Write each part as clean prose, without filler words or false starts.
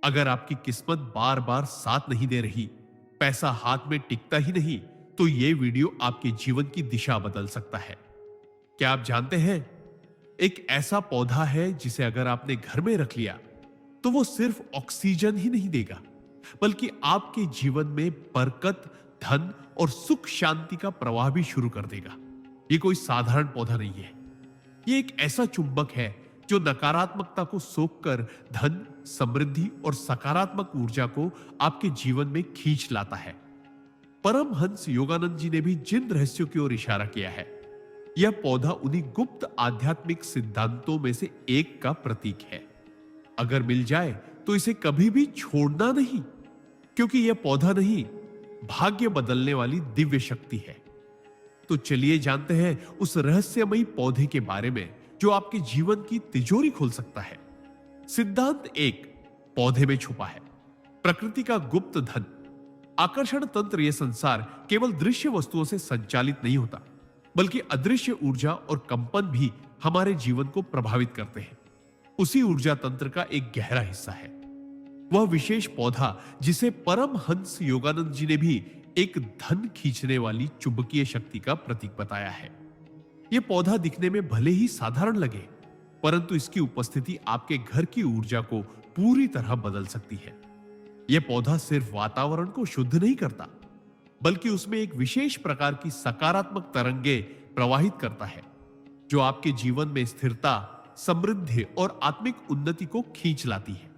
अगर आपकी किस्मत बार बार साथ नहीं दे रही, पैसा हाथ में टिकता ही नहीं, तो यह वीडियो आपके जीवन की दिशा बदल सकता है। क्या आप जानते हैं, एक ऐसा पौधा है जिसे अगर आपने घर में रख लिया तो वो सिर्फ ऑक्सीजन ही नहीं देगा, बल्कि आपके जीवन में बरकत, धन और सुख शांति का प्रवाह भी शुरू कर देगा। ये कोई साधारण पौधा नहीं है। ये एक ऐसा चुंबक है जो नकारात्मकता को सोखकर धन, समृद्धि और सकारात्मक ऊर्जा को आपके जीवन में खींच लाता है। परमहंस योगानंद जी ने भी जिन रहस्यों की ओर इशारा किया है, यह पौधा उन्हीं गुप्त आध्यात्मिक सिद्धांतों में से एक का प्रतीक है। अगर मिल जाए तो इसे कभी भी छोड़ना नहीं, क्योंकि यह पौधा नहीं, भाग्य बदलने वाली दिव्य शक्ति है। तो चलिए जानते हैं उस रहस्यमयी पौधे के बारे में जो आपके जीवन की तिजोरी खोल सकता है। सिद्धांत 1 पौधे में छुपा है। प्रकृति का गुप्त धन। आकर्षण तंत्र यह संसार केवल दृश्य वस्तुओं से संचालित नहीं होता, बल्कि अदृश्य ऊर्जा और कंपन भी हमारे जीवन को प्रभावित करते हैं। उसी ऊर्जा तंत्र का एक गहरा हिस्सा है वह विशेष पौधा जिसे परमहंस योगानंद जी ने भी एक धन खींचने वाली चुंबकीय शक्ति का प्रतीक बताया है। यह पौधा दिखने में भले ही साधारण लगे, परंतु इसकी उपस्थिति आपके घर की ऊर्जा को पूरी तरह बदल सकती है। यह पौधा सिर्फ वातावरण को शुद्ध नहीं करता, बल्कि उसमें एक विशेष प्रकार की सकारात्मक तरंगे प्रवाहित करता है, जो आपके जीवन में स्थिरता, समृद्धि और आत्मिक उन्नति को खींच लाती है।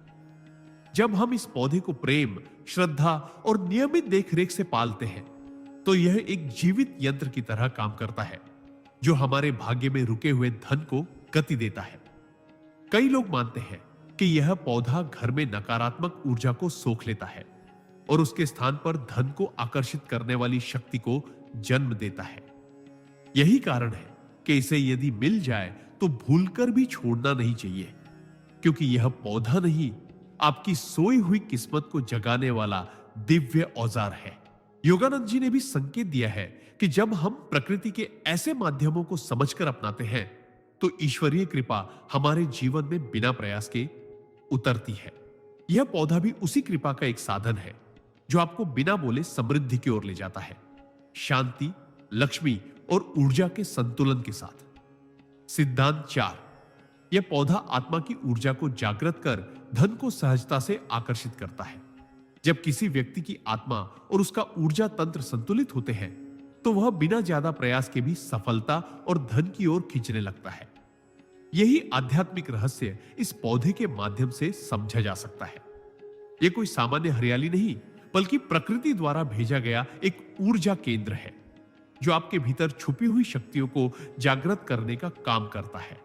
जब हम इस पौधे को प्रेम, श्रद्धा और नियमित देखरेख से पालते हैं, तो यह एक जीवित यंत्र की तरह काम करता है, जो हमारे भाग्य में रुके हुए धन को गति देता है। कई लोग मानते हैं कि यह पौधा घर में नकारात्मक ऊर्जा को सोख लेता है और उसके स्थान पर धन को आकर्षित करने वाली शक्ति को जन्म देता है। यही कारण है कि इसे यदि मिल जाए तो भूलकर भी छोड़ना नहीं चाहिए, क्योंकि यह पौधा नहीं, आपकी सोई हुई किस्मत को जगाने वाला दिव्य औजार है। योगानंद जी ने भी संकेत दिया है कि जब हम प्रकृति के ऐसे माध्यमों को समझकर अपनाते हैं, तो ईश्वरीय कृपा हमारे जीवन में बिना प्रयास के उतरती है। यह पौधा भी उसी कृपा का एक साधन है जो आपको बिना बोले समृद्धि की ओर ले जाता है, शांति, लक्ष्मी और ऊर्जा के संतुलन के साथ। सिद्धांत 4 यह पौधा आत्मा की ऊर्जा को जागृत कर धन को सहजता से आकर्षित करता है। जब किसी व्यक्ति की आत्मा और उसका ऊर्जा तंत्र संतुलित होते हैं, तो वह बिना ज्यादा प्रयास के भी सफलता और धन की ओर खींचने लगता है। यही आध्यात्मिक रहस्य इस पौधे के माध्यम से समझा जा सकता है। यह कोई सामान्य हरियाली नहीं, बल्कि प्रकृति द्वारा भेजा गया एक ऊर्जा केंद्र है, जो आपके भीतर छुपी हुई शक्तियों को जागृत करने का काम करता है।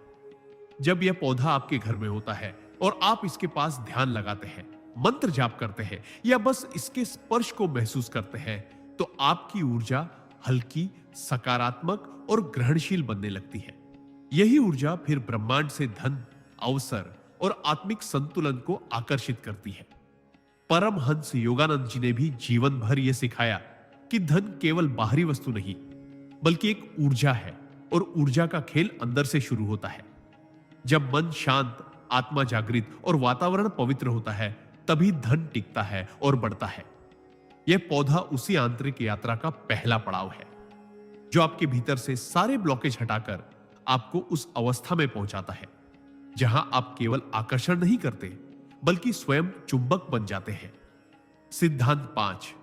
जब यह पौधा आपके घर में होता है और आप इसके पास ध्यान लगाते हैं, मंत्र जाप करते हैं या बस इसके स्पर्श को महसूस करते हैं, तो आपकी ऊर्जा हल्की, सकारात्मक और ग्रहणशील बनने लगती है। यही ऊर्जा फिर ब्रह्मांड से धन, अवसर और आत्मिक संतुलन को आकर्षित करती है। परमहंस योगानंद जी ने भी जीवन भर यह सिखाया कि धन केवल बाहरी वस्तु नहीं, बल्कि एक ऊर्जा है और ऊर्जा का खेल अंदर से शुरू होता है। जब मन शांत, आत्मा जागृत और वातावरण पवित्र होता है, तभी धन टिकता है और बढ़ता है। यह पौधा उसी आंतरिक यात्रा का पहला पड़ाव है, जो आपके भीतर से सारे ब्लॉकेज हटाकर आपको उस अवस्था में पहुंचाता है जहां आप केवल आकर्षण नहीं करते, बल्कि स्वयं चुंबक बन जाते हैं। सिद्धांत 5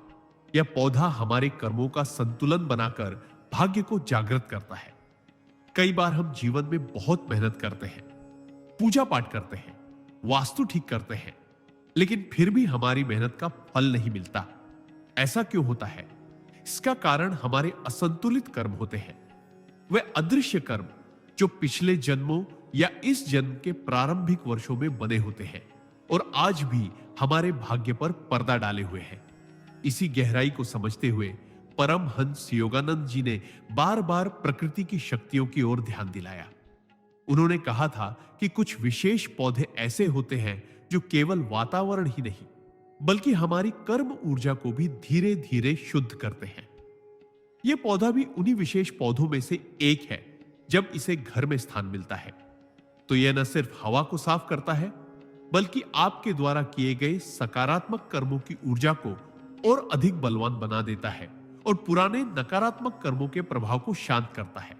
यह पौधा हमारे कर्मों का संतुलन बनाकर भाग्य को जागृत करता है। कई बार हम जीवन में बहुत मेहनत करते हैं, पूजा पाठ करते हैं, वास्तु ठीक करते हैं, लेकिन फिर भी हमारी मेहनत का फल नहीं मिलता। ऐसा क्यों होता है? इसका कारण हमारे असंतुलित कर्म होते हैं। वे अदृश्य कर्म जो पिछले जन्मों या इस जन्म के प्रारंभिक वर्षों में बने होते हैं और आज भी हमारे भाग्य पर पर्दा डाले हुए हैं। इसी गहराई को समझते हुए परमहंस योगानंद जी ने बार बार प्रकृति की शक्तियों की ओर ध्यान दिलाया। उन्होंने कहा था कि कुछ विशेष पौधे ऐसे होते हैं जो केवल वातावरण ही नहीं, बल्कि हमारी कर्म ऊर्जा को भी धीरे धीरे शुद्ध करते हैं। यह पौधा भी उन्हीं विशेष पौधों में से एक है। जब इसे घर में स्थान मिलता है, तो यह न सिर्फ हवा को साफ करता है, बल्कि आपके द्वारा किए गए सकारात्मक कर्मों की ऊर्जा को और अधिक बलवान बना देता है और पुराने नकारात्मक कर्मों के प्रभाव को शांत करता है।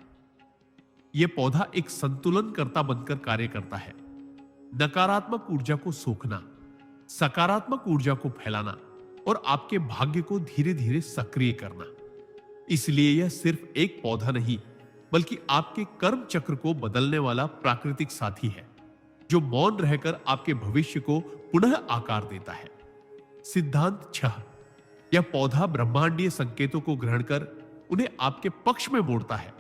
यह पौधा एक संतुलनकर्ता बनकर कार्य करता है। नकारात्मक ऊर्जा को सोखना, सकारात्मक ऊर्जा को फैलाना और आपके भाग्य को धीरे धीरे सक्रिय करना। इसलिए यह सिर्फ एक पौधा नहीं, बल्कि आपके कर्म चक्र को बदलने वाला प्राकृतिक साथी है, जो मौन रहकर आपके भविष्य को पुनः आकार देता है। सिद्धांत 6। यह पौधा ब्रह्मांडीय संकेतों को ग्रहण कर उन्हें आपके पक्ष में मोड़ता है।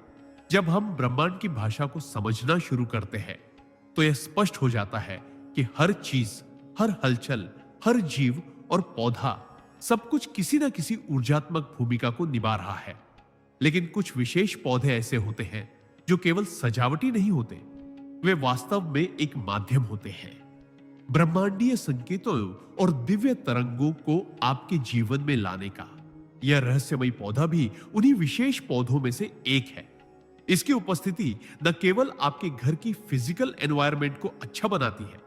जब हम ब्रह्मांड की भाषा को समझना शुरू करते हैं, तो यह स्पष्ट हो जाता है कि हर चीज, हर हलचल, हर जीव और पौधा सब कुछ किसी न किसी ऊर्जात्मक भूमिका को निभा रहा है। लेकिन कुछ विशेष पौधे ऐसे होते हैं जो केवल सजावटी नहीं होते, वे वास्तव में एक माध्यम होते हैं। ब्रह्मांडीय संकेतों और दिव्य तरंगों को आपके जीवन में लाने का यह रहस्यमयी पौधा भी उन्हीं विशेष पौधों में से एक है। इसकी उपस्थिति न केवल आपके घर की फिजिकल एनवायरनमेंट को अच्छा बनाती है,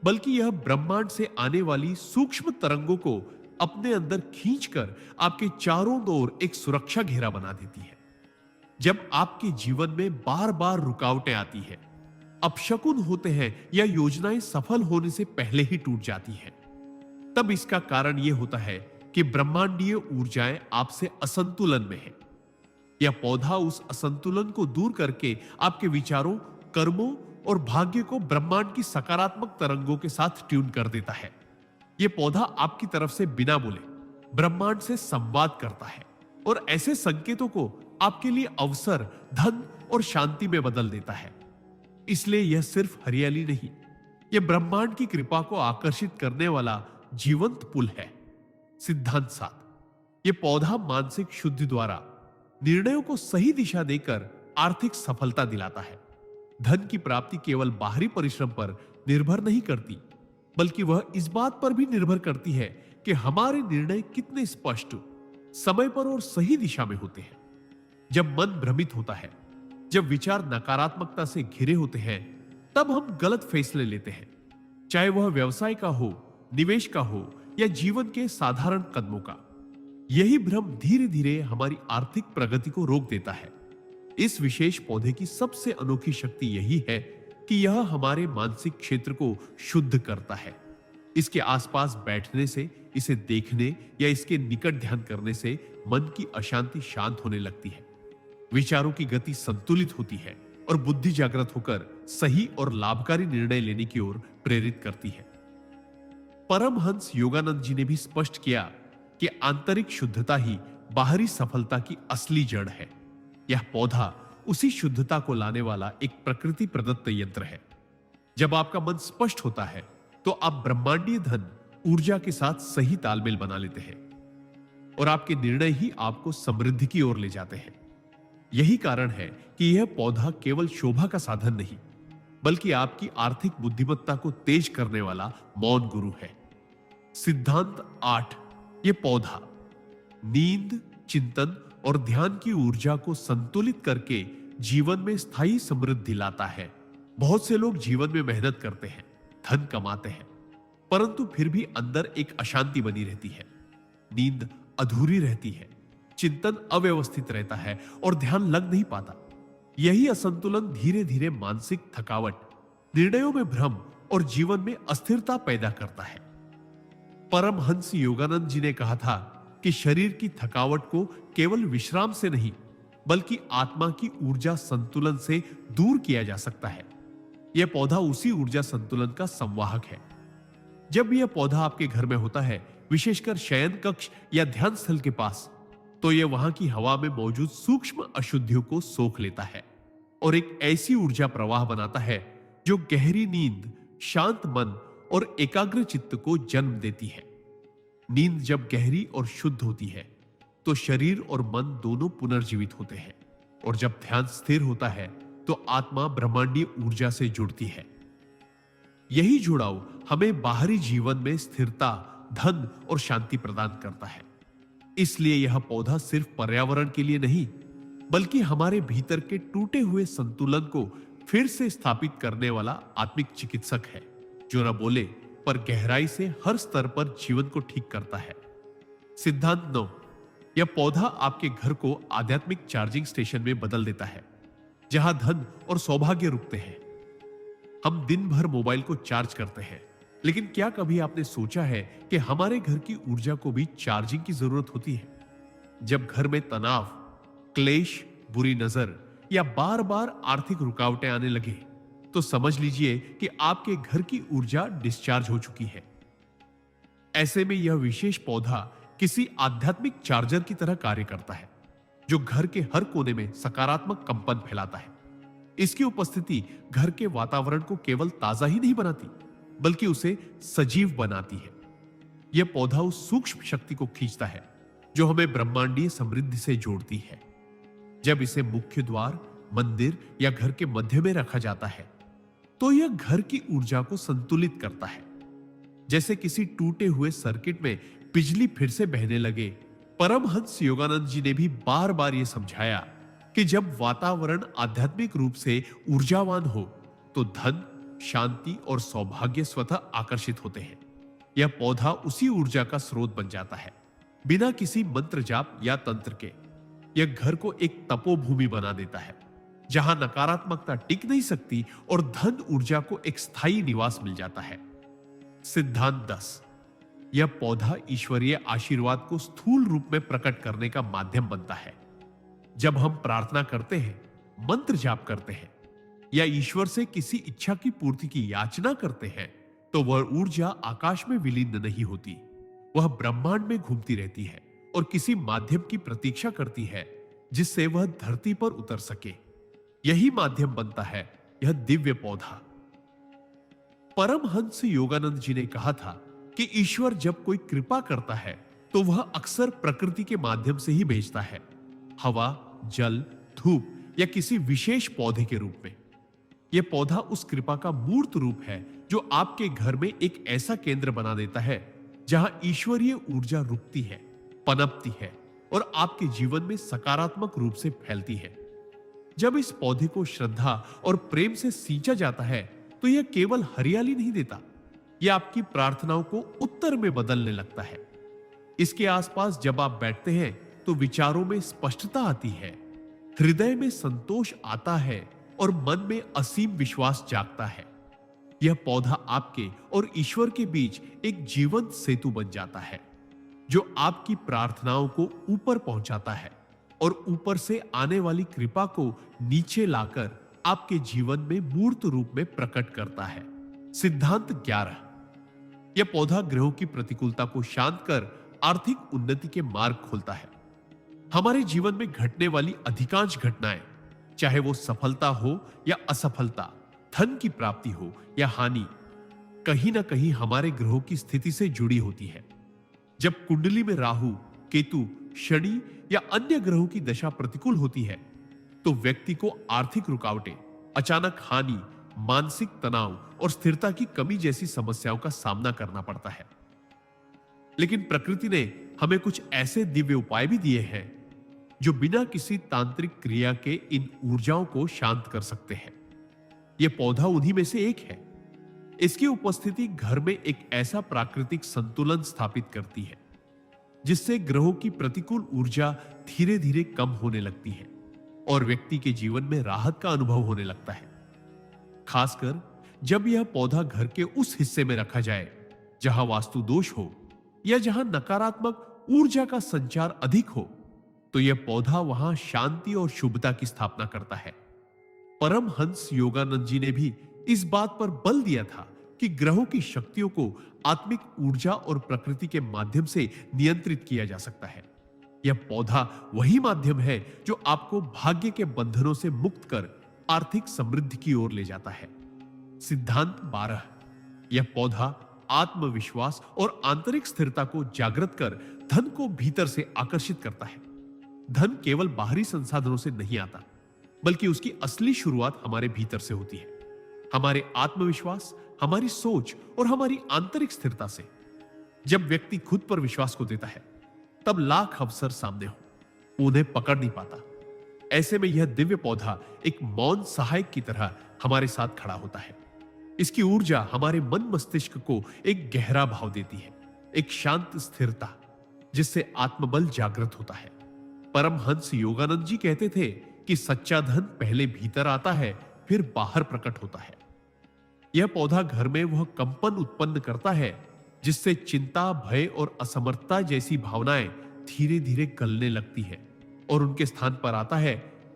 बल्कि यह ब्रह्मांड से आने वाली सूक्ष्म तरंगों को अपने अंदर खींचकर आपके चारों ओर एक सुरक्षा घेरा बना देती है। जब आपके जीवन में बार बार रुकावटें आती हैं, अपशकुन होते हैं या योजनाएं सफल होने से पहले ही टूट जाती हैं, तब इसका कारण यह होता है कि ब्रह्मांडीय ऊर्जाएं आपसे असंतुलन में है। यह पौधा उस असंतुलन को दूर करके आपके विचारों, कर्मों और भाग्य को ब्रह्मांड की सकारात्मक तरंगों के साथ ट्यून कर देता है। यह पौधा आपकी तरफ से बिना बोले ब्रह्मांड से संवाद करता है और ऐसे संकेतों को आपके लिए अवसर, धन और शांति में बदल देता है। इसलिए यह सिर्फ हरियाली नहीं, यह ब्रह्मांड की कृपा को आकर्षित करने वाला जीवंत पुल है। सिद्धांत 7। यह पौधा मानसिक शुद्धि द्वारा निर्णयों को सही दिशा देकर आर्थिक सफलता दिलाता है। धन की प्राप्ति केवल बाहरी परिश्रम पर निर्भर नहीं करती, बल्कि वह इस बात पर भी निर्भर करती है कि हमारे निर्णय कितने स्पष्ट, समय पर और सही दिशा में होते हैं। जब मन भ्रमित होता है, जब विचार नकारात्मकता से घिरे होते हैं, तब हम गलत फैसले लेते हैं, चाहे वह व्यवसाय का हो, निवेश का हो या जीवन के साधारण कदमों का। यही भ्रम धीरे धीरे हमारी आर्थिक प्रगति को रोक देता है। इस विशेष पौधे की सबसे अनोखी शक्ति यही है कि यह हमारे मानसिक क्षेत्र को शुद्ध करता है। इसके आसपास बैठने से, इसे देखने या इसके निकट ध्यान करने से मन की अशांति शांत होने लगती है, विचारों की गति संतुलित होती है और बुद्धि जागृत होकर सही और लाभकारी निर्णय लेने की ओर प्रेरित करती है। परमहंस योगानंद जी ने भी स्पष्ट किया कि आंतरिक शुद्धता ही बाहरी सफलता की असली जड़ है। यह पौधा उसी शुद्धता को लाने वाला एक प्रकृति प्रदत्त यंत्र है। जब आपका मन स्पष्ट होता है, तो आप ब्रह्मांडीय धन, ऊर्जा के साथ सही तालमेल बना लेते हैं और आपके निर्णय ही आपको समृद्धि की ओर ले जाते हैं। यही कारण है कि यह पौधा केवल शोभा का साधन नहीं, बल्कि आपकी आर्थिक बुद्धिमत्ता को तेज करने वाला मौन गुरु है। सिद्धांत 8। यह पौधा नींद, चिंतन और ध्यान की ऊर्जा को संतुलित करके जीवन में स्थायी समृद्धि लाता है। बहुत से लोग जीवन में मेहनत करते हैं, धन कमाते हैं, परंतु फिर भी अंदर एक अशांति बनी रहती है। नींद अधूरी रहती है, चिंतन अव्यवस्थित रहता है और ध्यान लग नहीं पाता। यही असंतुलन धीरे धीरे मानसिक थकावट, निर्णयों में भ्रम और जीवन में अस्थिरता पैदा करता है। परमहंस योगानंद जी ने कहा था कि शरीर की थकावट को केवल विश्राम से नहीं, बल्कि आत्मा की ऊर्जा संतुलन से दूर किया जा सकता है। यह पौधा उसी ऊर्जा संतुलन का संवाहक है। जब यह पौधा आपके घर में होता है, विशेषकर शयन कक्ष या ध्यान स्थल के पास, तो यह वहां की हवा में मौजूद सूक्ष्म अशुद्धियों को सोख लेता है और एक ऐसी ऊर्जा प्रवाह बनाता है जो गहरी नींद, शांत मन और एकाग्र चित्त को जन्म देती है। नींद जब गहरी और शुद्ध होती है, तो शरीर और मन दोनों पुनर्जीवित होते हैं और जब ध्यान स्थिर होता है, तो आत्मा ब्रह्मांडीय ऊर्जा से जुड़ती है। यही जुड़ाव हमें बाहरी जीवन में स्थिरता, धन और शांति प्रदान करता है। इसलिए यह पौधा सिर्फ पर्यावरण के लिए नहीं, बल्कि हमारे भीतर के टूटे हुए संतुलन को फिर से स्थापित करने वाला आत्मिक चिकित्सक है, जो न बोले पर गहराई से हर स्तर पर जीवन को ठीक करता है। सिद्धांत 9, यह पौधा आपके घर को आध्यात्मिक चार्जिंग स्टेशन में बदल देता है, जहां धन और सौभाग्य रुकते हैं। हम दिन भर मोबाइल को चार्ज करते हैं, लेकिन क्या कभी आपने सोचा है कि हमारे घर की ऊर्जा को भी चार्जिंग की जरूरत होती है? जब घर में तनाव, क्लेश, बुरी नजर या बार बार आर्थिक रुकावटें आने लगे, तो समझ लीजिए कि आपके घर की ऊर्जा डिस्चार्ज हो चुकी है। ऐसे में यह विशेष पौधा किसी आध्यात्मिक चार्जर की तरह कार्य करता है, जो घर के हर कोने में सकारात्मक कंपन फैलाता है। इसकी उपस्थिति घर के वातावरण को केवल ताजा ही नहीं बनाती, बल्कि उसे सजीव बनाती है। यह पौधा उस सूक्ष्म शक्ति को खींचता है जो हमें ब्रह्मांडीय समृद्धि से जोड़ती है। जब इसे मुख्य द्वार, मंदिर या घर के मध्य में रखा जाता है, तो यह घर की ऊर्जा को संतुलित करता है। जैसे किसी टूटे हुए सर्किट में बिजली फिर से बहने लगे, परमहंस योगानंद जी ने भी बार बार यह समझाया कि जब वातावरण आध्यात्मिक रूप से ऊर्जावान हो, तो धन, शांति और सौभाग्य स्वतः आकर्षित होते हैं। यह पौधा उसी ऊर्जा का स्रोत बन जाता है। बिना किसी मंत्र जाप या तंत्र के यह घर को एक तपोभूमि बना देता है, जहां नकारात्मकता टिक नहीं सकती और धन ऊर्जा को एक स्थायी निवास मिल जाता है। सिद्धांत 10, यह पौधा ईश्वरीय आशीर्वाद को स्थूल रूप में प्रकट करने का माध्यम बनता है। जब हम प्रार्थना करते हैं, मंत्र जाप करते हैं या ईश्वर से किसी इच्छा की पूर्ति की याचना करते हैं, तो वह ऊर्जा आकाश में विलीन नहीं होती, वह ब्रह्मांड में घूमती रहती है और किसी माध्यम की प्रतीक्षा करती है जिससे वह धरती पर उतर सके। यही माध्यम बनता है यह दिव्य पौधा। परमहंस योगानंद जी ने कहा था कि ईश्वर जब कोई कृपा करता है तो वह अक्सर प्रकृति के माध्यम से ही भेजता है, हवा, जल, धूप या किसी विशेष पौधे के रूप में। यह पौधा उस कृपा का मूर्त रूप है जो आपके घर में एक ऐसा केंद्र बना देता है जहां ईश्वरीय ऊर्जा रुकती है, पनपती है और आपके जीवन में सकारात्मक रूप से फैलती है। जब इस पौधे को श्रद्धा और प्रेम से सींचा जाता है, तो यह केवल हरियाली नहीं देता, यह आपकी प्रार्थनाओं को उत्तर में बदलने लगता है। इसके आसपास जब आप बैठते हैं, तो विचारों में स्पष्टता आती है, हृदय में संतोष आता है और मन में असीम विश्वास जागता है। यह पौधा आपके और ईश्वर के बीच एक जीवंत सेतु बन जाता है, जो आपकी प्रार्थनाओं को ऊपर पहुंचाता है और ऊपर से आने वाली कृपा को नीचे लाकर आपके जीवन में मूर्त रूप में प्रकट करता है। सिद्धांत 11, यह पौधा ग्रहों की प्रतिकूलता को शांत कर आर्थिक उन्नति के मार्ग खोलता है। हमारे जीवन में घटने वाली अधिकांश घटनाएं, चाहे वो सफलता हो या असफलता, धन की प्राप्ति हो या हानि, कहीं ना कहीं हमारे ग्रहों की स्थिति से जुड़ी होती है। जब कुंडली में राहु, केतु, शनि या अन्य ग्रहों की दशा प्रतिकूल होती है, तो व्यक्ति को आर्थिक रुकावटें, अचानक हानि, मानसिक तनाव और स्थिरता की कमी जैसी समस्याओं का सामना करना पड़ता है। लेकिन प्रकृति ने हमें कुछ ऐसे दिव्य उपाय भी दिए हैं जो बिना किसी तांत्रिक क्रिया के इन ऊर्जाओं को शांत कर सकते हैं। यह पौधा उन्हीं में से एक है। इसकी उपस्थिति घर में एक ऐसा प्राकृतिक संतुलन स्थापित करती है जिससे ग्रहों की प्रतिकूल ऊर्जा धीरे धीरे कम होने लगती है और व्यक्ति के जीवन में राहत का अनुभव होने लगता है। खासकर जब यह पौधा घर के उस हिस्से में रखा जाए जहां वास्तु दोष हो या जहां नकारात्मक ऊर्जा का संचार अधिक हो, तो यह पौधा वहां शांति और शुभता की स्थापना करता है। परमहंस योगानंद जी ने भी इस बात पर बल दिया था कि ग्रहों की शक्तियों को आत्मिक ऊर्जा और प्रकृति के माध्यम से नियंत्रित किया जा सकता है। यह पौधा वही माध्यम है जो आपको भाग्य के बंधनों से मुक्त कर आर्थिक समृद्धि की ओर ले जाता है। सिद्धांत 12, यह पौधा आत्मविश्वास और आंतरिक स्थिरता को जागृत कर धन को भीतर से आकर्षित करता है। धन केवल बाहरी संसाधनों से नहीं आता, बल्कि उसकी असली शुरुआत हमारे भीतर से होती है, हमारे आत्मविश्वास, हमारी सोच और हमारी आंतरिक स्थिरता से। जब व्यक्ति खुद पर विश्वास को देता है, तब लाख अवसर सामने हो, उन्हें पकड़ नहीं पाता। ऐसे में यह दिव्य पौधा एक मौन सहायक की तरह हमारे साथ खड़ा होता है। इसकी ऊर्जा हमारे मन मस्तिष्क को एक गहरा भाव देती है, एक शांत स्थिरता, जिससे आत्मबल जागृत होता है। परमहंस योगानंद जी कहते थे कि सच्चा धन पहले भीतर आता है, फिर बाहर प्रकट होता है। यह पौधा घर में वह कंपन उत्पन्न करता है जिससे चिंता, भय और असमर्थता जैसी भावनाएं धीरे धीरे गलने लगती है और उनके स्थान पर आता है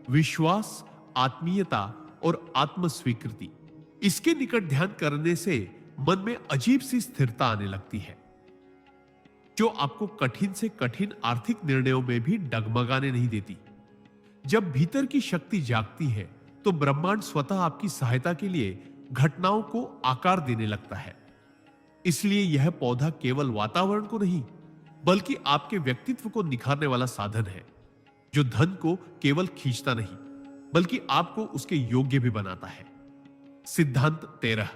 विश्वास, आत्मीयता और आत्म स्वीकृति। इसके निकट ध्यान करने से मन में अजीब सी स्थिरता आने लगती है, जो आपको कठिन से कठिन आर्थिक निर्णयों में भी डगमगाने नहीं देती। जब भीतर की शक्ति जागती है तो ब्रह्मांड स्वतः आपकी सहायता के लिए घटनाओं को आकार देने लगता है। इसलिए यह पौधा केवल वातावरण को नहीं, बल्कि आपके व्यक्तित्व को निखारने वाला साधन है, जो धन को केवल खींचता नहीं, बल्कि आपको उसके योग्य भी बनाता है। सिद्धांत 13।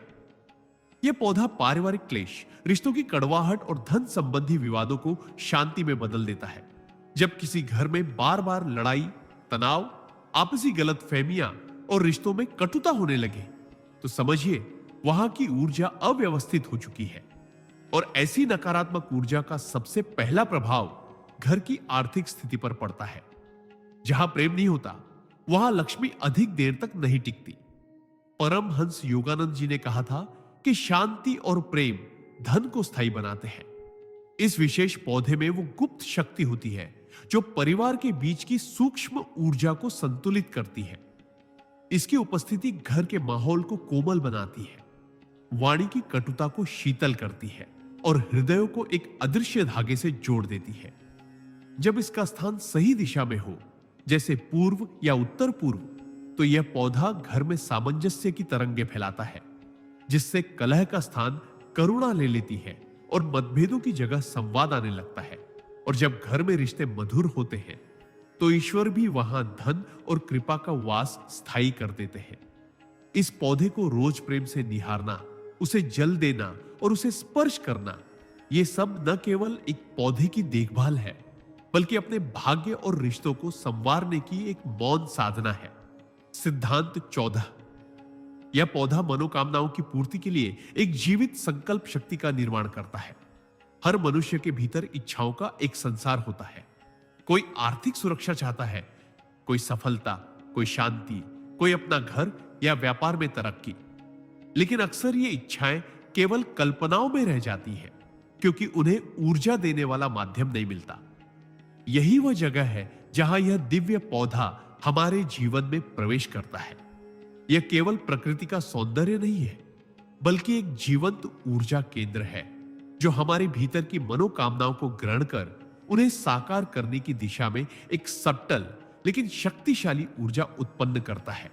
यह पौधा पारिवारिक क्लेश, रिश्तों की कड़वाहट और धन संबंधी विवादों को शांति में बदल देता है। जब किसी घर में बार बार लड़ाई, तनाव, आपसी गलतफहमियां और रिश्तों में कटुता होने लगे, तो समझिए वहां की ऊर्जा अव्यवस्थित हो चुकी है। और ऐसी नकारात्मक ऊर्जा का सबसे पहला प्रभाव घर की आर्थिक स्थिति पर पड़ता है। जहां प्रेम नहीं होता, वहां लक्ष्मी अधिक देर तक नहीं टिकती। परमहंस योगानंद जी ने कहा था कि शांति और प्रेम धन को स्थायी बनाते हैं। इस विशेष पौधे में वो गुप्त शक्ति होती है जो परिवार के बीच की सूक्ष्म ऊर्जा को संतुलित करती है। इसकी उपस्थिति घर के माहौल को कोमल बनाती है, वाणी की कटुता को शीतल करती है और हृदयों को एक अदृश्य धागे से जोड़ देती है। जब इसका स्थान सही दिशा में हो, जैसे पूर्व या उत्तर पूर्व, तो यह पौधा घर में सामंजस्य की तरंगे फैलाता है, जिससे कलह का स्थान करुणा ले लेती है और मतभेदों की जगह संवाद आने लगता है। और जब घर में रिश्ते मधुर होते हैं, तो ईश्वर भी वहां धन और कृपा का वास स्थायी कर देते हैं। इस पौधे को रोज प्रेम से निहारना, उसे जल देना और उसे स्पर्श करना, यह सब न केवल एक पौधे की देखभाल है, बल्कि अपने भाग्य और रिश्तों को संवारने की एक मौन साधना है। सिद्धांत 14। यह पौधा मनोकामनाओं की पूर्ति के लिए एक जीवित संकल्प शक्ति का निर्माण करता है। हर मनुष्य के भीतर इच्छाओं का एक संसार होता है। कोई आर्थिक सुरक्षा चाहता है, कोई सफलता, कोई शांति, कोई अपना घर या व्यापार में तरक्की। लेकिन अक्सर ये इच्छाएं केवल कल्पनाओं में रह जाती हैं, क्योंकि उन्हें ऊर्जा देने वाला माध्यम नहीं मिलता। यही वह जगह है जहां यह दिव्य पौधा हमारे जीवन में प्रवेश करता है। यह केवल प्रकृति का सौंदर्य नहीं है, बल्कि एक जीवंत ऊर्जा केंद्र है, जो हमारे भीतर की मनोकामनाओं को ग्रहण कर उन्हें साकार करने की दिशा में एक सटल लेकिन शक्तिशाली ऊर्जा उत्पन्न करता है।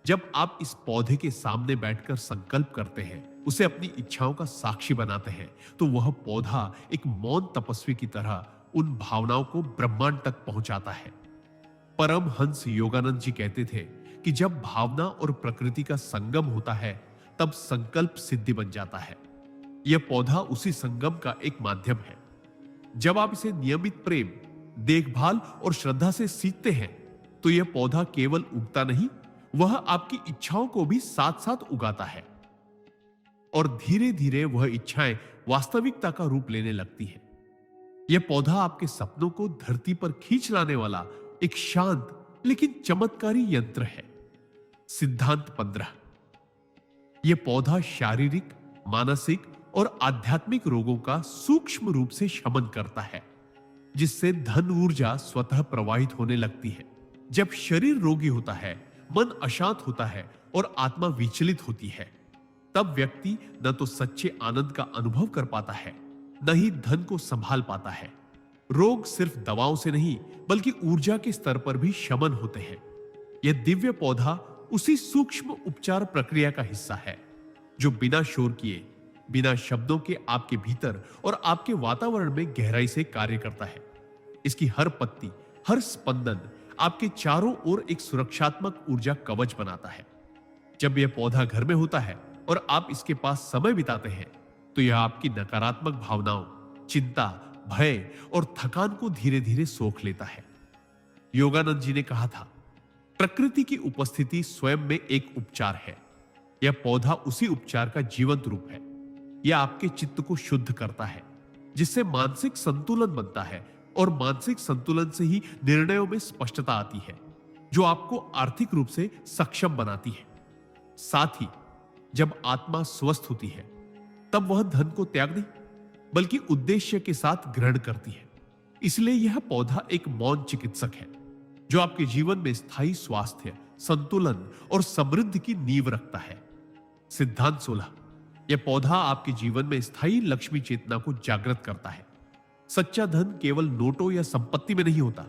जब आप इस पौधे के सामने बैठकर संकल्प करते हैं, उसे अपनी इच्छाओं का साक्षी बनाते हैं, तो वह पौधा एक मौन तपस्वी की तरह उन भावनाओं को ब्रह्मांड तक पहुंचाता है। परमहंस योगानंद जी कहते थे कि जब भावना और प्रकृति का संगम होता है, तब संकल्प सिद्धि बन जाता है। यह पौधा उसी संगम का एक माध्यम है। जब आप इसे नियमित प्रेम, देखभाल और श्रद्धा से सींचते हैं, तो यह पौधा केवल उगता नहीं, वह आपकी इच्छाओं को भी साथ साथ उगाता है। और धीरे धीरे वह इच्छाएं वास्तविकता का रूप लेने लगती हैं। यह पौधा आपके सपनों को धरती पर खींच लाने वाला एक शांत लेकिन चमत्कारी यंत्र है। सिद्धांत 15। यह पौधा शारीरिक, मानसिक और आध्यात्मिक रोगों का सूक्ष्म रूप से शमन करता है, जिससे धन ऊर्जा स्वतः प्रवाहित होने लगती है। जब शरीर रोगी होता है, मन अशांत होता है और आत्मा विचलित होती है, तब व्यक्ति न तो सच्चे आनंद का अनुभव कर पाता है, न ही धन को संभाल पाता है। रोग सिर्फ दवाओं से नहीं, बल्कि ऊर्जा के स्तर पर भी शमन होते हैं। यह दिव्य पौधा उसी सूक्ष्म उपचार प्रक्रिया का हिस्सा है, जो बिना शोर किए, बिना शब्दों के आपके भीतर और आपके वातावरण में गहराई से कार्य करता है। इसकी हर पत्ती, हर स्पंदन आपके चारों ओर एक सुरक्षात्मक ऊर्जा कवच बनाता है। जब यह पौधा घर में होता है और आप इसके पास समय बिताते हैं, तो यह आपकी नकारात्मक भावनाओं, चिंता, भय और थकान को धीरे धीरे सोख लेता है। योगानंद जी ने कहा था, प्रकृति की उपस्थिति स्वयं में एक उपचार है। यह पौधा उसी उपचार का जीवंत रूप है। यह आपके चित्त को शुद्ध करता है, जिससे मानसिक संतुलन बनता है, और मानसिक संतुलन से ही निर्णयों में स्पष्टता आती है, जो आपको आर्थिक रूप से सक्षम बनाती है। साथ ही जब आत्मा स्वस्थ होती है, तब वह धन को त्याग नहीं, बल्कि उद्देश्य के साथ ग्रहण करती है। इसलिए यह पौधा एक मौन चिकित्सक है, जो आपके जीवन में स्थायी स्वास्थ्य, संतुलन और समृद्धि की नींव रखता है। सिद्धांत 16। यह पौधा आपके जीवन में स्थायी लक्ष्मी चेतना को जागृत करता है। सच्चा धन केवल नोटों या संपत्ति में नहीं होता,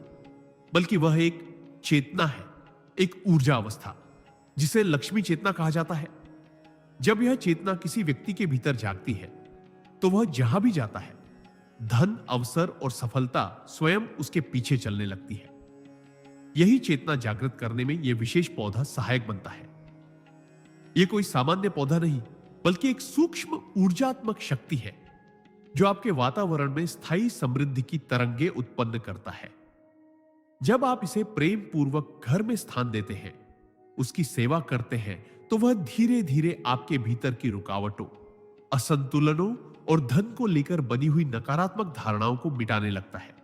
बल्कि वह एक चेतना है, एक ऊर्जा अवस्था, जिसे लक्ष्मी चेतना कहा जाता है। जब यह चेतना किसी व्यक्ति के भीतर जागती है, तो वह जहां भी जाता है, धन, अवसर और सफलता स्वयं उसके पीछे चलने लगती है। यही चेतना जागृत करने में यह विशेष पौधा सहायक बनता है। यह कोई सामान्य पौधा नहीं, बल्कि एक सूक्ष्म ऊर्जात्मक शक्ति है, जो आपके वातावरण में स्थायी समृद्धि की तरंगे उत्पन्न करता है। जब आप इसे प्रेम पूर्वक घर में स्थान देते हैं, उसकी सेवा करते हैं, तो वह धीरे धीरे आपके भीतर की रुकावटों, असंतुलनों और धन को लेकर बनी हुई नकारात्मक धारणाओं को मिटाने लगता है।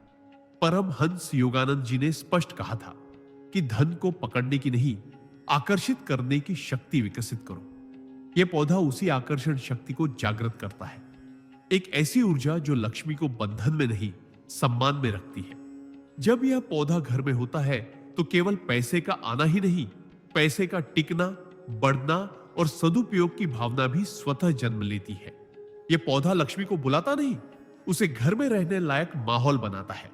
परमहंस योगानंद जी ने स्पष्ट कहा था कि धन को पकड़ने की नहीं, आकर्षित करने की शक्ति विकसित करो। यह पौधा उसी आकर्षण शक्ति को जागृत करता है, एक ऐसी ऊर्जा जो लक्ष्मी को बंधन में नहीं, सम्मान में रखती है। जब यह पौधा घर में होता है, तो केवल पैसे का आना ही नहीं, पैसे का टिकना, बढ़ना और सदुपयोग की भावना भी स्वतः जन्म लेती है। यह पौधा लक्ष्मी को बुलाता नहीं, उसे घर में रहने लायक माहौल बनाता है,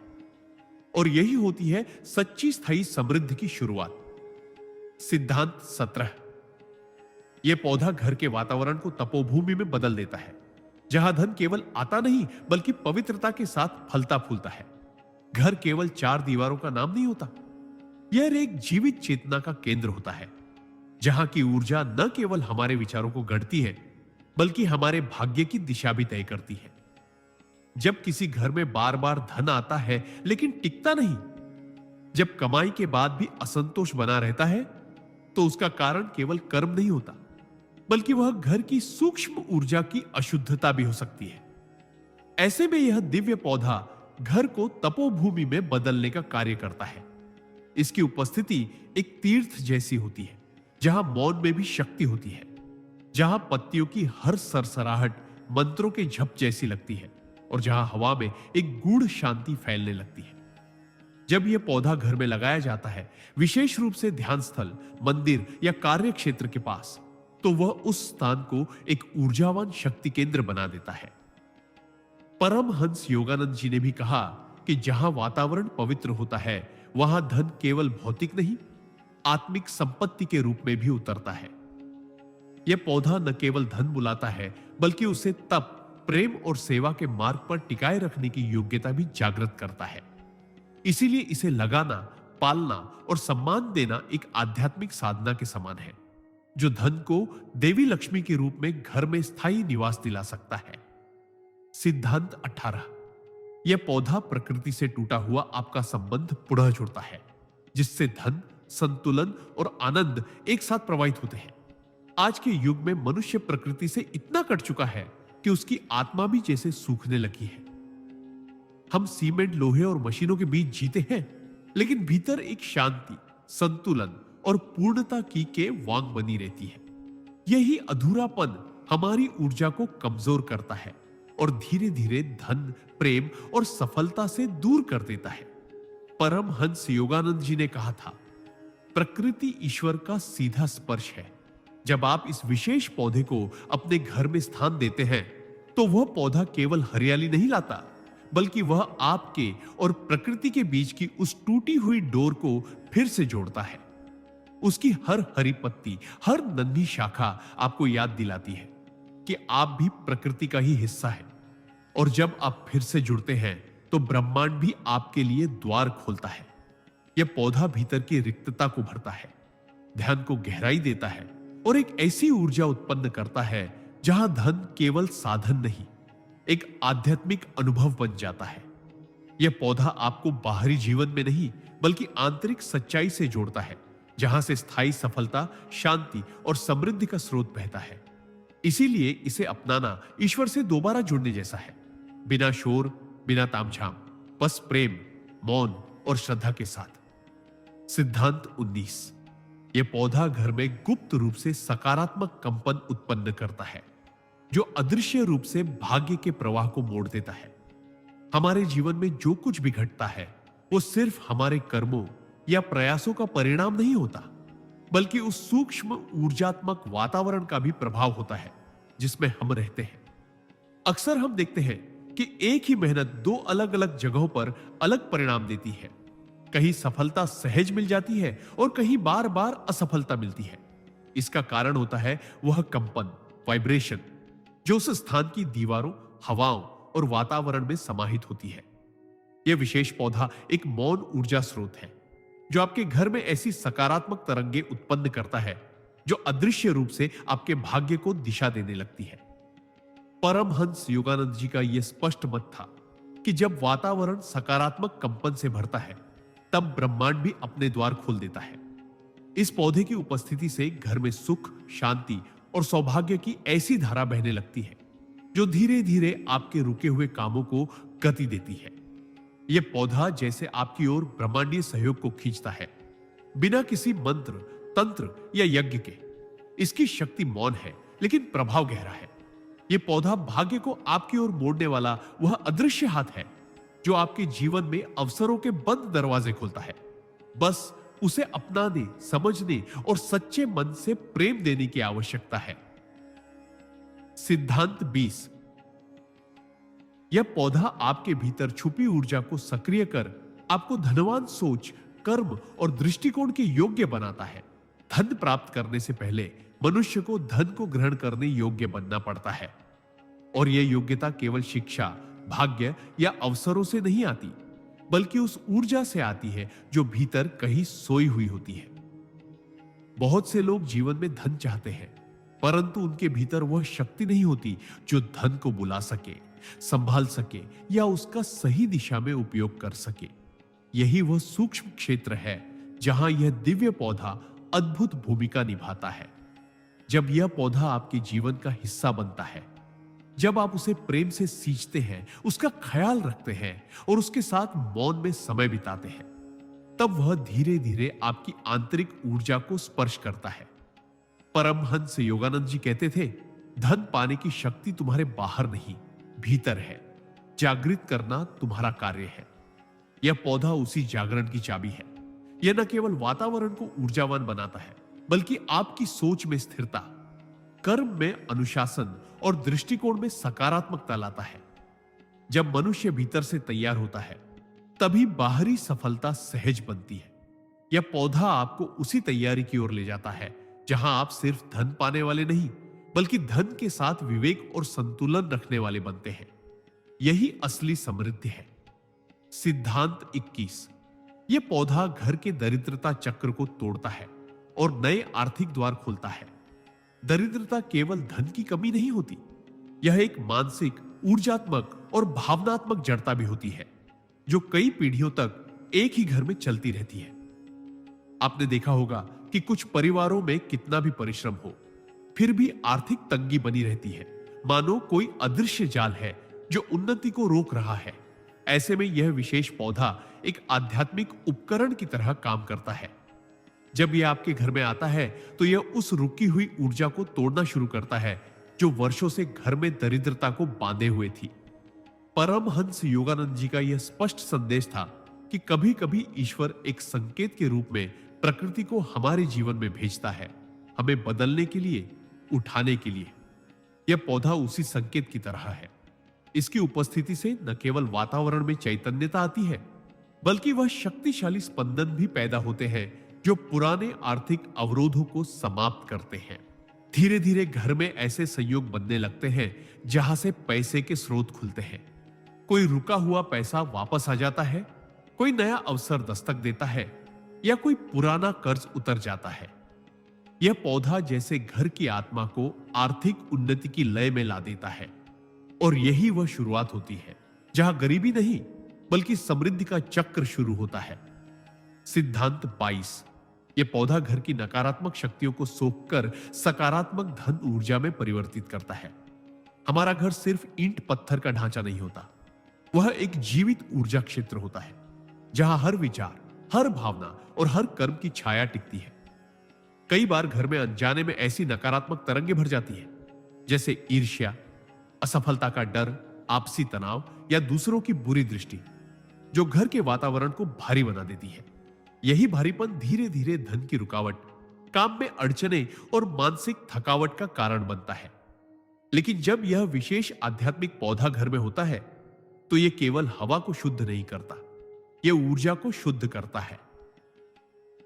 और यही होती है सच्ची स्थायी समृद्धि की शुरुआत। सिद्धांत 17। यह पौधा घर के वातावरण को तपोभूमि में बदल देता है, जहां धन केवल आता नहीं, बल्कि पवित्रता के साथ फलता फूलता है। घर केवल चार दीवारों का नाम नहीं होता, यह एक जीवित चेतना का केंद्र होता है, जहां की ऊर्जा न केवल हमारे विचारों को गढ़ती है, बल्कि हमारे भाग्य की दिशा भी तय करती है। जब किसी घर में बार बार धन आता है लेकिन टिकता नहीं, जब कमाई के बाद भी असंतोष बना रहता है, तो उसका कारण केवल कर्म नहीं होता, बल्कि वह घर की सूक्ष्म ऊर्जा की अशुद्धता भी हो सकती है। ऐसे में यह दिव्य पौधा घर को तपोभूमि में बदलने का कार्य करता है। इसकी उपस्थिति एक तीर्थ जैसी होती है, जहां मौन में भी शक्ति होती है, जहां पत्तियों की हर सरसराहट मंत्रों के झप जैसी लगती है, और जहां हवा में एक गूढ़ शांति फैलने लगती है। जब यह पौधा घर में लगाया जाता है, विशेष रूप से ध्यान स्थल, मंदिर या कार्य क्षेत्र के पास, तो वह उस स्थान को एक ऊर्जावान शक्ति केंद्र बना देता है। परमहंस योगानंद जी ने भी कहा कि जहां वातावरण पवित्र होता है, वहां धन केवल भौतिक नहीं, आत्मिक संपत्ति के रूप में भी उतरता है। यह पौधा न केवल धन बुलाता है, बल्कि उसे तप, प्रेम और सेवा के मार्ग पर टिकाए रखने की योग्यता भी जागृत करता है। इसीलिए इसे लगाना, पालना और सम्मान देना एक आध्यात्मिक साधना के समान है, जो धन को देवी लक्ष्मी के रूप में घर में स्थायी निवास दिला सकता है। सिद्धांत 18। यह पौधा प्रकृति से टूटा हुआ आपका संबंध पुनः जुड़ता है, जिससे धन, संतुलन और आनंद एक साथ प्रवाहित होते हैं। आज के युग में मनुष्य प्रकृति से इतना कट चुका है कि उसकी आत्मा भी जैसे सूखने लगी है। हम सीमेंट, लोहे और मशीनों के बीच जीते हैं, लेकिन भीतर एक शांति, संतुलन और पूर्णता की के वांग बनी रहती है। यही अधूरापन हमारी ऊर्जा को कमजोर करता है और धीरे धीरे धन, प्रेम और सफलता से दूर कर देता है। परमहंस योगानंद जी ने कहा था, प्रकृति ईश्वर का सीधा स्पर्श है। जब आप इस विशेष पौधे को अपने घर में स्थान देते हैं, तो वह पौधा केवल हरियाली नहीं लाता, बल्कि वह आपके और प्रकृति के बीच की उस टूटी हुई डोर को फिर से जोड़ता है। उसकी हर हरी पत्ती, हर नन्ही शाखा आपको याद दिलाती है कि आप भी प्रकृति का ही हिस्सा है, और जब आप फिर से जुड़ते हैं, तो ब्रह्मांड भी आपके लिए द्वार खोलता है। यह पौधा भीतर की रिक्तता को भरता है, ध्यान को गहराई देता है और एक ऐसी ऊर्जा उत्पन्न करता है जहां धन केवल साधन नहीं, एक आध्यात्मिक अनुभव बन जाता है। यह पौधा आपको बाहरी जीवन में नहीं, बल्कि आंतरिक सच्चाई से जोड़ता है, जहां से स्थायी सफलता, शांति और समृद्धि का स्रोत बहता है। इसीलिए इसे अपनाना ईश्वर से दोबारा जुड़ने जैसा है, बिना शोर, बिना तामझाम, बस प्रेम, मौन और श्रद्धा के साथ। सिद्धांत 19। यह पौधा घर में गुप्त रूप से सकारात्मक कंपन उत्पन्न करता है, जो अदृश्य रूप से भाग्य के प्रवाह को मोड़ देता है। हमारे जीवन में जो कुछ भी घटता है वो सिर्फ हमारे कर्मों या प्रयासों का परिणाम नहीं होता, बल्कि उस सूक्ष्म ऊर्जात्मक वातावरण का भी प्रभाव होता है जिसमें हम रहते हैं। अक्सर हम देखते हैं कि एक ही मेहनत दो अलग अलग जगहों पर अलग परिणाम देती है। कहीं सफलता सहज मिल जाती है और कहीं बार बार असफलता मिलती है। इसका कारण होता है वह कंपन, वाइब्रेशन, जो उस स्थान की दीवारों, हवाओं और वातावरण में समाहित होती है। यह विशेष पौधा एक मौन ऊर्जा स्रोत है, जो आपके घर में ऐसी सकारात्मक तरंगे उत्पन्न करता है जो अदृश्य रूप से आपके भाग्य को दिशा देने लगती है। परमहंस योगानंद जी का यह स्पष्ट मत था कि जब वातावरण सकारात्मक कंपन से भरता है, तब ब्रह्मांड भी अपने द्वार खोल देता है। इस पौधे की उपस्थिति से घर में सुख, शांति और सौभाग्य की ऐसी धारा बहने लगती है जो धीरे धीरे आपके रुके हुए कामों को गति देती है। यह पौधा जैसे आपकी ओर ब्रह्मांडीय सहयोग को खींचता है, बिना किसी मंत्र, तंत्र या यज्ञ के। इसकी शक्ति मौन है, लेकिन प्रभाव गहरा है। यह पौधा भाग्य को आपकी ओर मोड़ने वाला वह अदृश्य हाथ है जो आपके जीवन में अवसरों के बंद दरवाजे खोलता है। बस उसे अपनाने, समझने और सच्चे मन से प्रेम देने की आवश्यकता है। सिद्धांत 20। यह पौधा आपके भीतर छुपी ऊर्जा को सक्रिय कर आपको धनवान सोच, कर्म और दृष्टिकोण के योग्य बनाता है। धन प्राप्त करने से पहले मनुष्य को धन को ग्रहण करने योग्य बनना पड़ता है, और यह योग्यता केवल शिक्षा, भाग्य या अवसरों से नहीं आती, बल्कि उस ऊर्जा से आती है जो भीतर कहीं सोई हुई होती है। बहुत से लोग जीवन में धन चाहते हैं, परंतु उनके भीतर वह शक्ति नहीं होती जो धन को बुला सके, संभाल सके या उसका सही दिशा में उपयोग कर सके। यही वह सूक्ष्म क्षेत्र है जहां यह दिव्य पौधा अद्भुत भूमिका निभाता है। जब यह पौधा आपके जीवन का हिस्सा बनता है, जब आप उसे प्रेम से सींचते हैं, उसका ख्याल रखते हैं और उसके साथ मौन में समय बिताते हैं, तब वह धीरे धीरे आपकी आंतरिक ऊर्जा को स्पर्श करता है। परमहंस योगानंद जी कहते थे, धन पाने की शक्ति तुम्हारे बाहर नहीं, भीतर है। जागृत करना तुम्हारा कार्य है। यह पौधा उसी जागरण की चाबी है। यह न केवल वातावरण को ऊर्जावान बनाता है, बल्कि आपकी सोच में स्थिरता, कर्म में अनुशासन और दृष्टिकोण में सकारात्मकता लाता है। जब मनुष्य भीतर से तैयार होता है, तभी बाहरी सफलता सहज बनती है। यह पौधा आपको उसी तैयारी की ओर ले जाता है जहां आप सिर्फ धन पाने वाले नहीं, बल्कि धन के साथ विवेक और संतुलन रखने वाले बनते हैं। यही असली समृद्धि है। सिद्धांत 21। यह पौधा घर के दरिद्रता चक्र को तोड़ता है और नए आर्थिक द्वार खोलता है। दरिद्रता केवल धन की कमी नहीं होती, यह एक मानसिक, ऊर्जात्मक और भावनात्मक जड़ता भी होती है जो कई पीढ़ियों तक एक ही घर में चलती रहती है। आपने देखा होगा कि कुछ परिवारों में कितना भी परिश्रम हो, फिर भी आर्थिक तंगी बनी रहती है, मानो कोई अदृश्य जाल है जो उन्नति को रोक रहा है। ऐसे में यह विशेष पौधा एक आध्यात्मिक उपकरण की तरह काम करता है। जब यह आपके घर में आता है तो यह उस रुकी हुई ऊर्जा को तोड़ना शुरू करता है जो वर्षों से घर में दरिद्रता को बांधे हुए थी। परमहंस योगानंद जी का यह स्पष्ट संदेश था कि कभी कभी ईश्वर एक संकेत के रूप में प्रकृति को हमारे जीवन में भेजता है, हमें बदलने के लिए, उठाने के लिए। यह पौधा उसी संकेत की तरह है। इसकी उपस्थिति से न केवल वातावरण में चैतन्यता आती है, बल्कि वह शक्तिशाली स्पंदन भी पैदा होते हैं जो पुराने आर्थिक अवरोधों को समाप्त करते हैं। धीरे धीरे घर में ऐसे संयोग बनने लगते हैं जहां से पैसे के स्रोत खुलते हैं। कोई रुका हुआ पैसा वापस आ जाता है, कोई नया अवसर दस्तक देता है या कोई पुराना कर्ज उतर जाता है। यह पौधा जैसे घर की आत्मा को आर्थिक उन्नति की लय में ला देता है, और यही वह शुरुआत होती है जहां गरीबी नहीं बल्कि समृद्धि का चक्र शुरू होता है। सिद्धांत 22। यह पौधा घर की नकारात्मक शक्तियों को सोखकर सकारात्मक धन ऊर्जा में परिवर्तित करता है। हमारा घर सिर्फ ईंट पत्थर का ढांचा नहीं होता, वह एक जीवित ऊर्जा क्षेत्र होता है जहां हर विचार, हर भावना और हर कर्म की छाया टिकती है। कई बार घर में अनजाने में ऐसी नकारात्मक तरंगें भर जाती है, जैसे ईर्ष्या, असफलता का डर, आपसी तनाव या दूसरों की बुरी दृष्टि, जो घर के वातावरण को भारी बना देती है। यही भारीपन धीरे धीरे धन की रुकावट, काम में अड़चने और मानसिक थकावट का कारण बनता है। लेकिन जब यह विशेष आध्यात्मिक पौधा घर में होता है, तो यह केवल हवा को शुद्ध नहीं करता, यह ऊर्जा को शुद्ध करता है।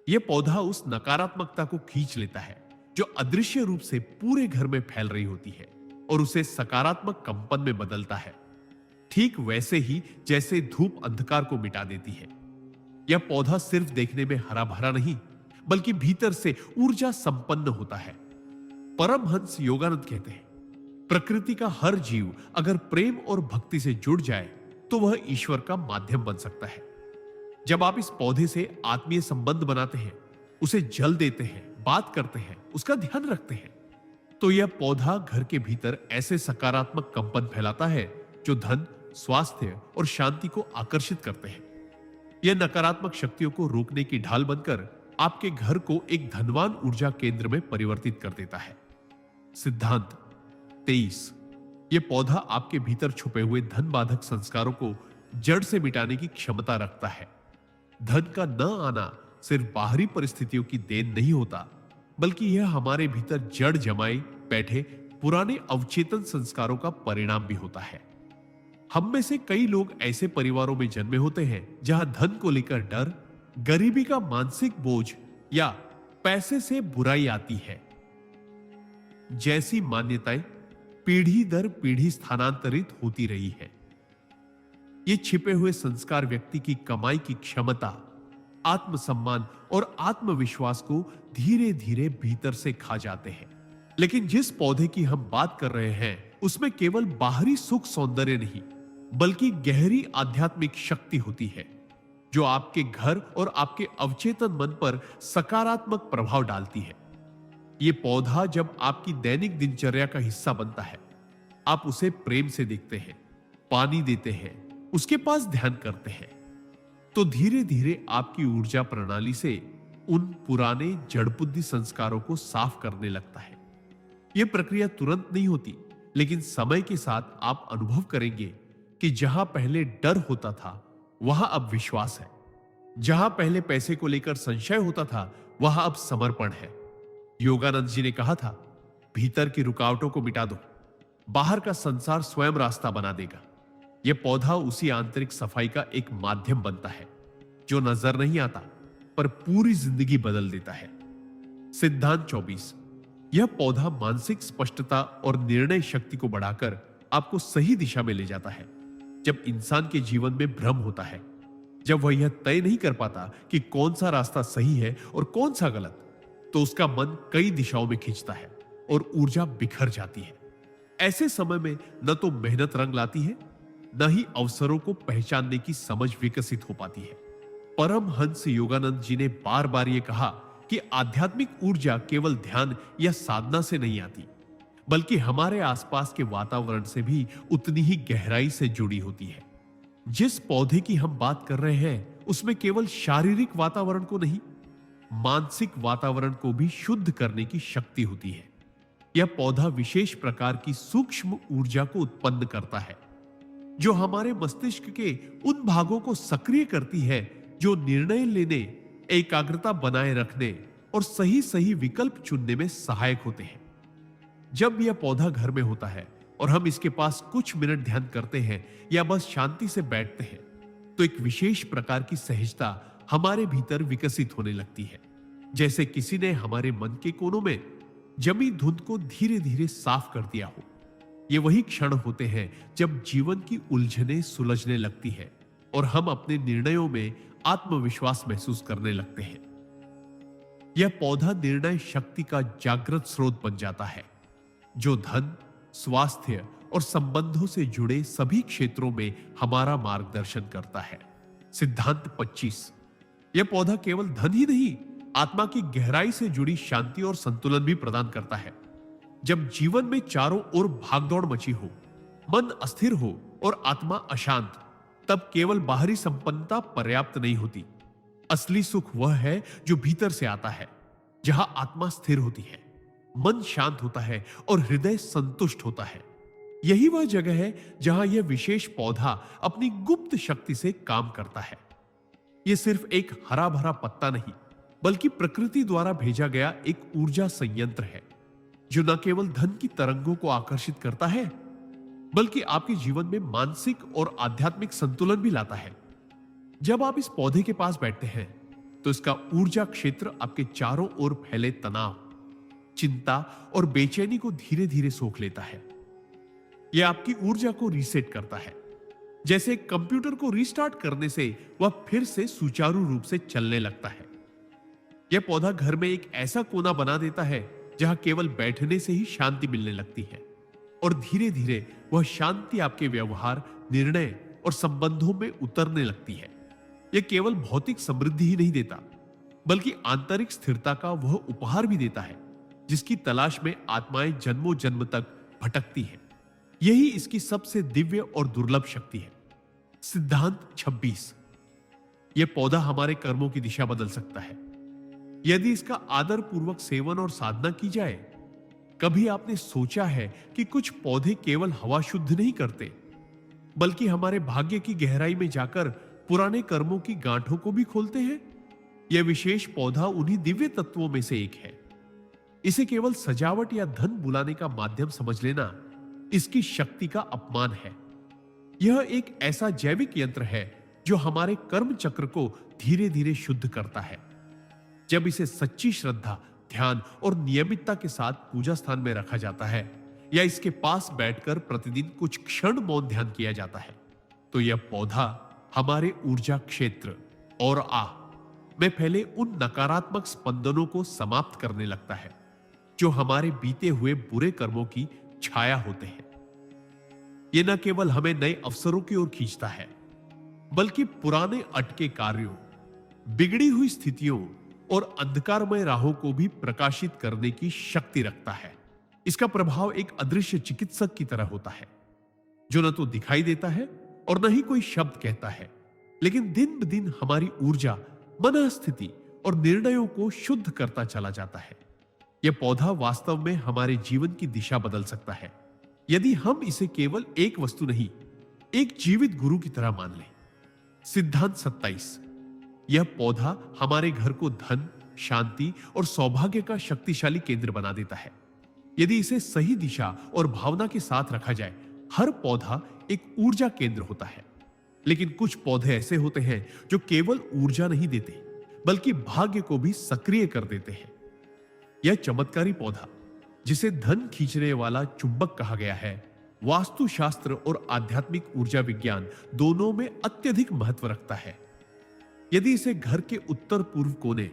यह पौधा उस नकारात्मकता को खींच लेता है जो अदृश्य रूप से पूरे घर में फैल रही होती है और उसे सकारात्मक कंपन में बदलता है, ठीक वैसे ही जैसे धूप अंधकार को मिटा देती है। यह पौधा सिर्फ देखने में हरा भरा नहीं, बल्कि भीतर से ऊर्जा संपन्न होता है। परमहंस योगानंद कहते हैं, प्रकृति का हर जीव अगर प्रेम और भक्ति से जुड़ जाए तो वह ईश्वर का माध्यम बन सकता है। जब आप इस पौधे से आत्मीय संबंध बनाते हैं, उसे जल देते हैं, बात करते हैं, उसका ध्यान रखते हैं, तो यह पौधा घर के भीतर ऐसे सकारात्मक कंपन फैलाता है जो धन, स्वास्थ्य और शांति को आकर्षित करते हैं। यह नकारात्मक शक्तियों को रोकने की ढाल बनकर आपके घर को एक धनवान ऊर्जा केंद्र में परिवर्तित कर देता है। सिद्धांत 23। यह पौधा आपके भीतर छुपे हुए धन बाधक संस्कारों को जड़ से मिटाने की क्षमता रखता है। धन का न आना सिर्फ बाहरी परिस्थितियों की देन नहीं होता, बल्कि यह हमारे भीतर जड़ जमाए बैठे पुराने अवचेतन संस्कारों का परिणाम भी होता है। हम में से कई लोग ऐसे परिवारों में जन्मे होते हैं जहां धन को लेकर डर, गरीबी का मानसिक बोझ या पैसे से बुराई आती है जैसी मान्यताएं पीढ़ी दर पीढ़ी स्थानांतरित होती रही है। ये छिपे हुए संस्कार व्यक्ति की कमाई की क्षमता, आत्मसम्मान और आत्मविश्वास को धीरे धीरे भीतर से खा जाते हैं। लेकिन जिस पौधे की हम बात कर रहे हैं, उसमें केवल बाहरी सुख सौंदर्य नहीं, बल्कि गहरी आध्यात्मिक शक्ति होती है जो आपके घर और आपके अवचेतन मन पर सकारात्मक प्रभाव डालती है। यह पौधा जब आपकी दैनिक दिनचर्या का हिस्सा बनता है, आप उसे प्रेम से देखते हैं, पानी देते हैं, उसके पास ध्यान करते हैं, तो धीरे धीरे आपकी ऊर्जा प्रणाली से उन पुराने जड़बुद्धि संस्कारों को साफ करने लगता है। यह प्रक्रिया तुरंत नहीं होती, लेकिन समय के साथ आप अनुभव करेंगे कि जहां पहले डर होता था, वहां अब विश्वास है। जहां पहले पैसे को लेकर संशय होता था, वहां अब समर्पण है। योगानंद जी ने कहा था, भीतर की रुकावटों को मिटा दो, बाहर का संसार स्वयं रास्ता बना देगा। यह पौधा उसी आंतरिक सफाई का एक माध्यम बनता है जो नजर नहीं आता, पर पूरी जिंदगी बदल देता है। सिद्धांत 24। यह पौधा मानसिक स्पष्टता और निर्णय शक्ति को बढ़ाकर आपको सही दिशा में ले जाता है। जब इंसान के जीवन में भ्रम होता है, जब वह यह तय नहीं कर पाता कि कौन सा रास्ता सही है और कौन सा गलत, तो उसका मन कई दिशाओं में खींचता है और ऊर्जा बिखर जाती है। ऐसे समय में न तो मेहनत रंग लाती है, न ही अवसरों को पहचानने की समझ विकसित हो पाती है। परमहंस योगानंद जी ने बार बार यह कहा कि आध्यात्मिक ऊर्जा केवल ध्यान या साधना से नहीं आती, बल्कि हमारे आसपास के वातावरण से भी उतनी ही गहराई से जुड़ी होती है। जिस पौधे की हम बात कर रहे हैं, उसमें केवल शारीरिक वातावरण को नहीं, मानसिक वातावरण को भी शुद्ध करने की शक्ति होती है। यह पौधा विशेष प्रकार की सूक्ष्म ऊर्जा को उत्पन्न करता है जो हमारे मस्तिष्क के उन भागों को सक्रिय करती है जो निर्णय लेने, एकाग्रता बनाए रखने और सही सही विकल्प चुनने में सहायक होते हैं। जब यह पौधा घर में होता है और हम इसके पास कुछ मिनट ध्यान करते हैं या बस शांति से बैठते हैं, तो एक विशेष प्रकार की सहजता हमारे भीतर विकसित होने लगती है, जैसे किसी ने हमारे मन के कोनों में जमी धुंध को धीरे धीरे साफ कर दिया हो। ये वही क्षण होते हैं जब जीवन की उलझनें सुलझने लगती है और हम अपने निर्णयों में आत्मविश्वास महसूस करने लगते हैं। यह पौधा निर्णय शक्ति का जागृत स्रोत बन जाता है जो धन, स्वास्थ्य और संबंधों से जुड़े सभी क्षेत्रों में हमारा मार्गदर्शन करता है। सिद्धांत 25। यह पौधा केवल धन ही नहीं, आत्मा की गहराई से जुड़ी शांति और संतुलन भी प्रदान करता है। जब जीवन में चारों ओर भागदौड़ मची हो, मन अस्थिर हो और आत्मा अशांत, तब केवल बाहरी संपन्नता पर्याप्त नहीं होती। असली सुख वह है जो भीतर से आता है, जहां आत्मा स्थिर होती है, मन शांत होता है और हृदय संतुष्ट होता है। यही वह जगह है जहां यह विशेष पौधा अपनी गुप्त शक्ति से काम करता है। यह सिर्फ एक हरा भरा पत्ता नहीं, बल्कि प्रकृति द्वारा भेजा गया एक ऊर्जा संयंत्र है, जो न केवल धन की तरंगों को आकर्षित करता है, बल्कि आपके जीवन में मानसिक और आध्यात्मिक संतुलन भी लाता है। जब आप इस पौधे के पास बैठते हैं, तो इसका ऊर्जा क्षेत्र आपके चारों ओर फैले तनाव, चिंता और बेचैनी को धीरे धीरे सोख लेता है। यह आपकी ऊर्जा को रीसेट करता है, जैसे कंप्यूटर को रीस्टार्ट करने से वह फिर से सुचारू रूप से चलने लगता है। यह पौधा घर में एक ऐसा कोना बना देता है जहां केवल बैठने से ही शांति मिलने लगती है, और धीरे धीरे वह शांति आपके व्यवहार, निर्णय और संबंधों में उतरने लगती है। यह केवल भौतिक समृद्धि ही नहीं देता, बल्कि आंतरिक स्थिरता का वह उपहार भी देता है जिसकी तलाश में आत्माएं जन्मों जन्म तक भटकती हैं। यही इसकी सबसे दिव्य और दुर्लभ शक्ति है। सिद्धांत 26। यह पौधा हमारे कर्मों की दिशा बदल सकता है, यदि इसका आदर पूर्वक सेवन और साधना की जाए। कभी आपने सोचा है कि कुछ पौधे केवल हवा शुद्ध नहीं करते, बल्कि हमारे भाग्य की गहराई में जाकर पुराने कर्मों की गांठों को भी खोलते हैं? यह विशेष पौधा उन्हीं दिव्य तत्वों में से एक है। इसे केवल सजावट या धन बुलाने का माध्यम समझ लेना इसकी शक्ति का अपमान है। यह एक ऐसा जैविक यंत्र है जो हमारे कर्म चक्र को धीरे धीरे शुद्ध करता है। जब इसे सच्ची श्रद्धा, ध्यान और नियमितता के साथ पूजा स्थान में रखा जाता है, या इसके पास बैठकर प्रतिदिन कुछ क्षण मौन ध्यान किया जाता है, तो यह पौधा हमारे ऊर्जा क्षेत्र और में फैले उन नकारात्मक स्पंदनों को समाप्त करने लगता है जो हमारे बीते हुए बुरे कर्मों की छाया होते हैं। यह न केवल हमें नए अवसरों की ओर खींचता है, बल्कि पुराने अटके कार्यों, बिगड़ी हुई स्थितियों और अंधकारमय राहों को भी प्रकाशित करने की शक्ति रखता है। इसका प्रभाव एक अदृश्य चिकित्सक की तरह होता है, जो न तो दिखाई देता है और न ही कोई शब्द कहता है, लेकिन दिन ब दिन हमारी ऊर्जा, मनस्थिति और निर्णयों को शुद्ध करता चला जाता है। यह पौधा वास्तव में हमारे जीवन की दिशा बदल सकता है, यदि हम इसे केवल एक वस्तु नहीं, एक जीवित गुरु की तरह मान लें। सिद्धांत 27। यह पौधा हमारे घर को धन, शांति और सौभाग्य का शक्तिशाली केंद्र बना देता है। यदि इसे सही दिशा और भावना के साथ रखा जाए, हर पौधा एक ऊर्जा केंद्र होता है। लेकिन कुछ पौधे ऐसे होते हैं जो केवल ऊर्जा नहीं देते, बल्कि भाग्य को भी सक्रिय कर देते हैं। यह चमत्कारी पौधा, जिसे धन खींचने वाला चुंबक कहा गया है, वास्तुशास्त्र और आध्यात्मिक ऊर्जा विज्ञान दोनों में अत्यधिक महत्व रखता है। यदि इसे घर के उत्तर पूर्व कोने,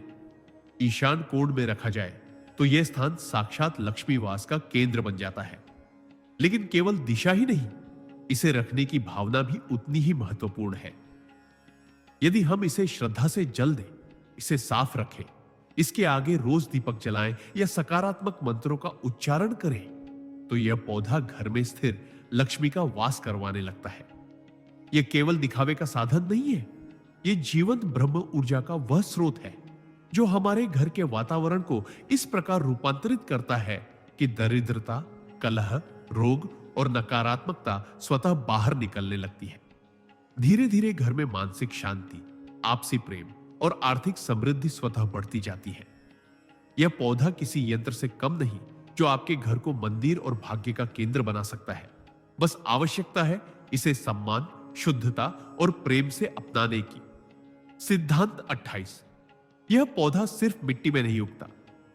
ईशान कोण में रखा जाए, तो यह स्थान साक्षात लक्ष्मी वास का केंद्र बन जाता है। लेकिन केवल दिशा ही नहीं, इसे रखने की भावना भी उतनी ही महत्वपूर्ण है। यदि हम इसे श्रद्धा से जल दें, इसे साफ रखें, इसके आगे रोज दीपक जलाएं या सकारात्मक मंत्रों का उच्चारण करें, तो यह पौधा घर में स्थिर लक्ष्मी का वास करवाने लगता है। यह केवल दिखावे का साधन नहीं है, यह जीवंत ब्रह्म ऊर्जा का वह स्रोत है जो हमारे घर के वातावरण को इस प्रकार रूपांतरित करता है कि दरिद्रता, कलह, रोग और नकारात्मकता स्वतः बाहर निकलने लगती है। धीरे धीरे घर में मानसिक शांति, आपसी प्रेम और आर्थिक समृद्धि स्वतः बढ़ती जाती है। यह पौधा किसी यंत्र से कम नहीं जो आपके घर को मंदिर और भाग्य का केंद्र बना सकता है। बस आवश्यकता है इसे सम्मान, शुद्धता और प्रेम से अपनाने की। सिद्धांत 28। यह पौधा सिर्फ मिट्टी में नहीं उगता,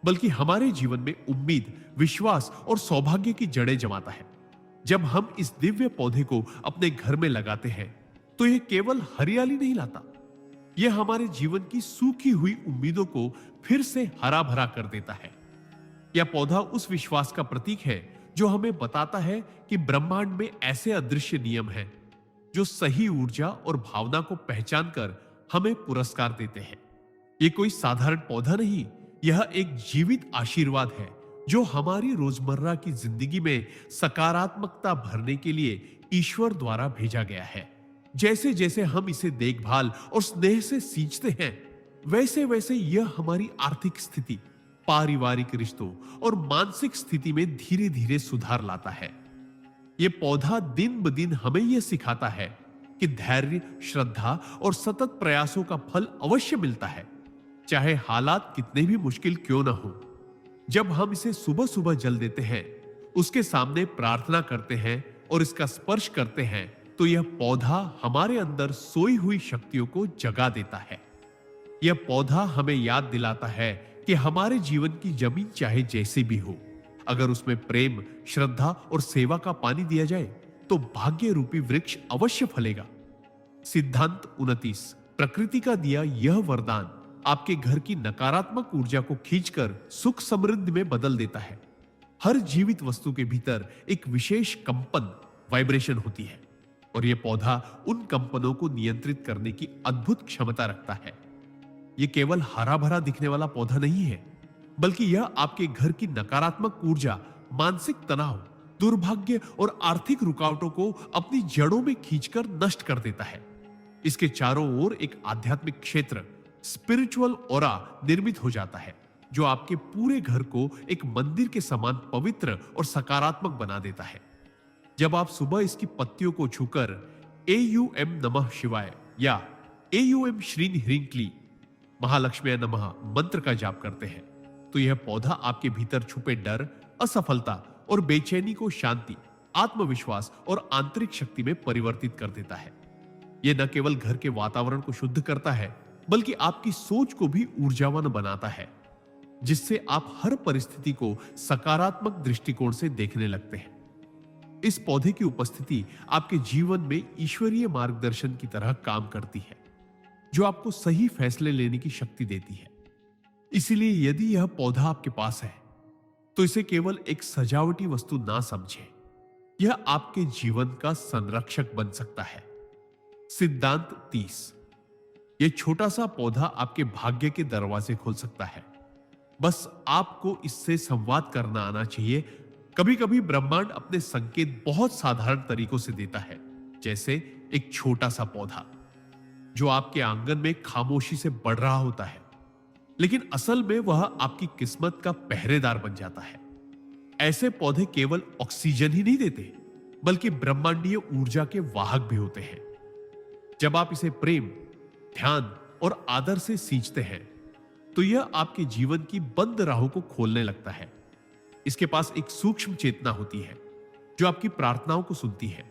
बल्कि हमारे जीवन में उम्मीद, विश्वास और सौभाग्य की जड़ें जमाता है। जब हम इस दिव्य पौधे को अपने घर में लगाते हैं, तो यह केवल हरियाली नहीं लाता, यह हमारे जीवन की सूखी हुई उम्मीदों को फिर से हरा भरा कर देता है। यह पौधा उस विश्वास का प्रतीक है जो हमें बताता है कि ब्रह्मांड में ऐसे अदृश्य नियम हैं जो सही ऊर्जा और भावना को पहचान कर हमें पुरस्कार देते हैं। ये कोई साधारण पौधा नहीं, यह एक जीवित आशीर्वाद है जो हमारी रोजमर्रा की जिंदगी में सकारात्मकता भरने के लिए ईश्वर द्वारा भेजा गया है। जैसे जैसे हम इसे देखभाल और स्नेह से सींचते हैं, वैसे वैसे यह हमारी आर्थिक स्थिति, पारिवारिक रिश्तों और मानसिक स्थिति में धीरे धीरे सुधार लाता है। यह पौधा दिन ब दिन हमें यह सिखाता है कि धैर्य, श्रद्धा और सतत प्रयासों का फल अवश्य मिलता है, चाहे हालात कितने भी मुश्किल क्यों ना हो। जब हम इसे सुबह सुबह जल देते हैं, उसके सामने प्रार्थना करते हैं और इसका स्पर्श करते हैं, तो यह पौधा हमारे अंदर सोई हुई शक्तियों को जगा देता है। यह पौधा हमें याद दिलाता है कि हमारे जीवन की जमीन चाहे जैसी भी हो, अगर उसमें प्रेम, श्रद्धा और सेवा का पानी दिया जाए तो भाग्य रूपी वृक्ष अवश्य फलेगा। सिद्धांत 29। प्रकृति का दिया यह वरदान आपके घर की नकारात्मक ऊर्जा को खींचकर सुख समृद्धि में बदल देता है। हर जीवित वस्तु के भीतर एक विशेष कंपन, वाइब्रेशन होती है और यह पौधा उन कंपनों को नियंत्रित करने की अद्भुत क्षमता रखता है। यह केवल हरा भरा दिखने वाला पौधा नहीं है, बल्कि यह आपके घर की नकारात्मक ऊर्जा, मानसिक तनाव, दुर्भाग्य और आर्थिक रुकावटों को अपनी जड़ों में खींचकर नष्ट कर देता है। इसके चारों ओर एक आध्यात्मिक क्षेत्र, स्पिरिचुअल ऑरा निर्मित हो जाता है, जो आपके पूरे घर को एक मंदिर के समान पवित्र और सकारात्मक बना देता है। जब आप सुबह इसकी पत्तियों को छूकर AUM नमः शिवाय या AUM श्रीं ह्रीं क्ली महालक्ष्मी नमः मंत्र का जाप करते हैं, तो यह पौधा आपके भीतर छुपे डर, असफलता और बेचैनी को शांति, आत्मविश्वास और आंतरिक शक्ति में परिवर्तित कर देता है। यह न केवल घर के वातावरण को शुद्ध करता है, बल्कि आपकी सोच को भी ऊर्जावान बनाता है, जिससे आप हर परिस्थिति को सकारात्मक दृष्टिकोण से देखने लगते हैं। इस पौधे की उपस्थिति आपके जीवन में ईश्वरीय मार्गदर्शन की तरह काम करती है, जो आपको सही फैसले लेने की शक्ति देती है। इसीलिए यदि यह पौधा आपके पास है, तो इसे केवल एक सजावटी वस्तु ना समझें। यह आपके जीवन का संरक्षक बन सकता है। सिद्धांत 30। यह छोटा सा पौधा आपके भाग्य के दरवाजे खोल सकता है। बस आपको इससे संवाद करना आना चाहिए। कभी कभी ब्रह्मांड अपने संकेत बहुत साधारण तरीकों से देता है, जैसे एक छोटा सा पौधा जो आपके आंगन में खामोशी से बढ़ रहा होता है, लेकिन असल में वह आपकी किस्मत का पहरेदार बन जाता है। ऐसे पौधे केवल ऑक्सीजन ही नहीं देते, बल्कि ब्रह्मांडीय ऊर्जा के वाहक भी होते हैं। जब आप इसे प्रेम, ध्यान और आदर से सींचते हैं, तो यह आपके जीवन की बंद राहों को खोलने लगता है। इसके पास एक सूक्ष्म चेतना होती है जो आपकी प्रार्थनाओं को सुनती है,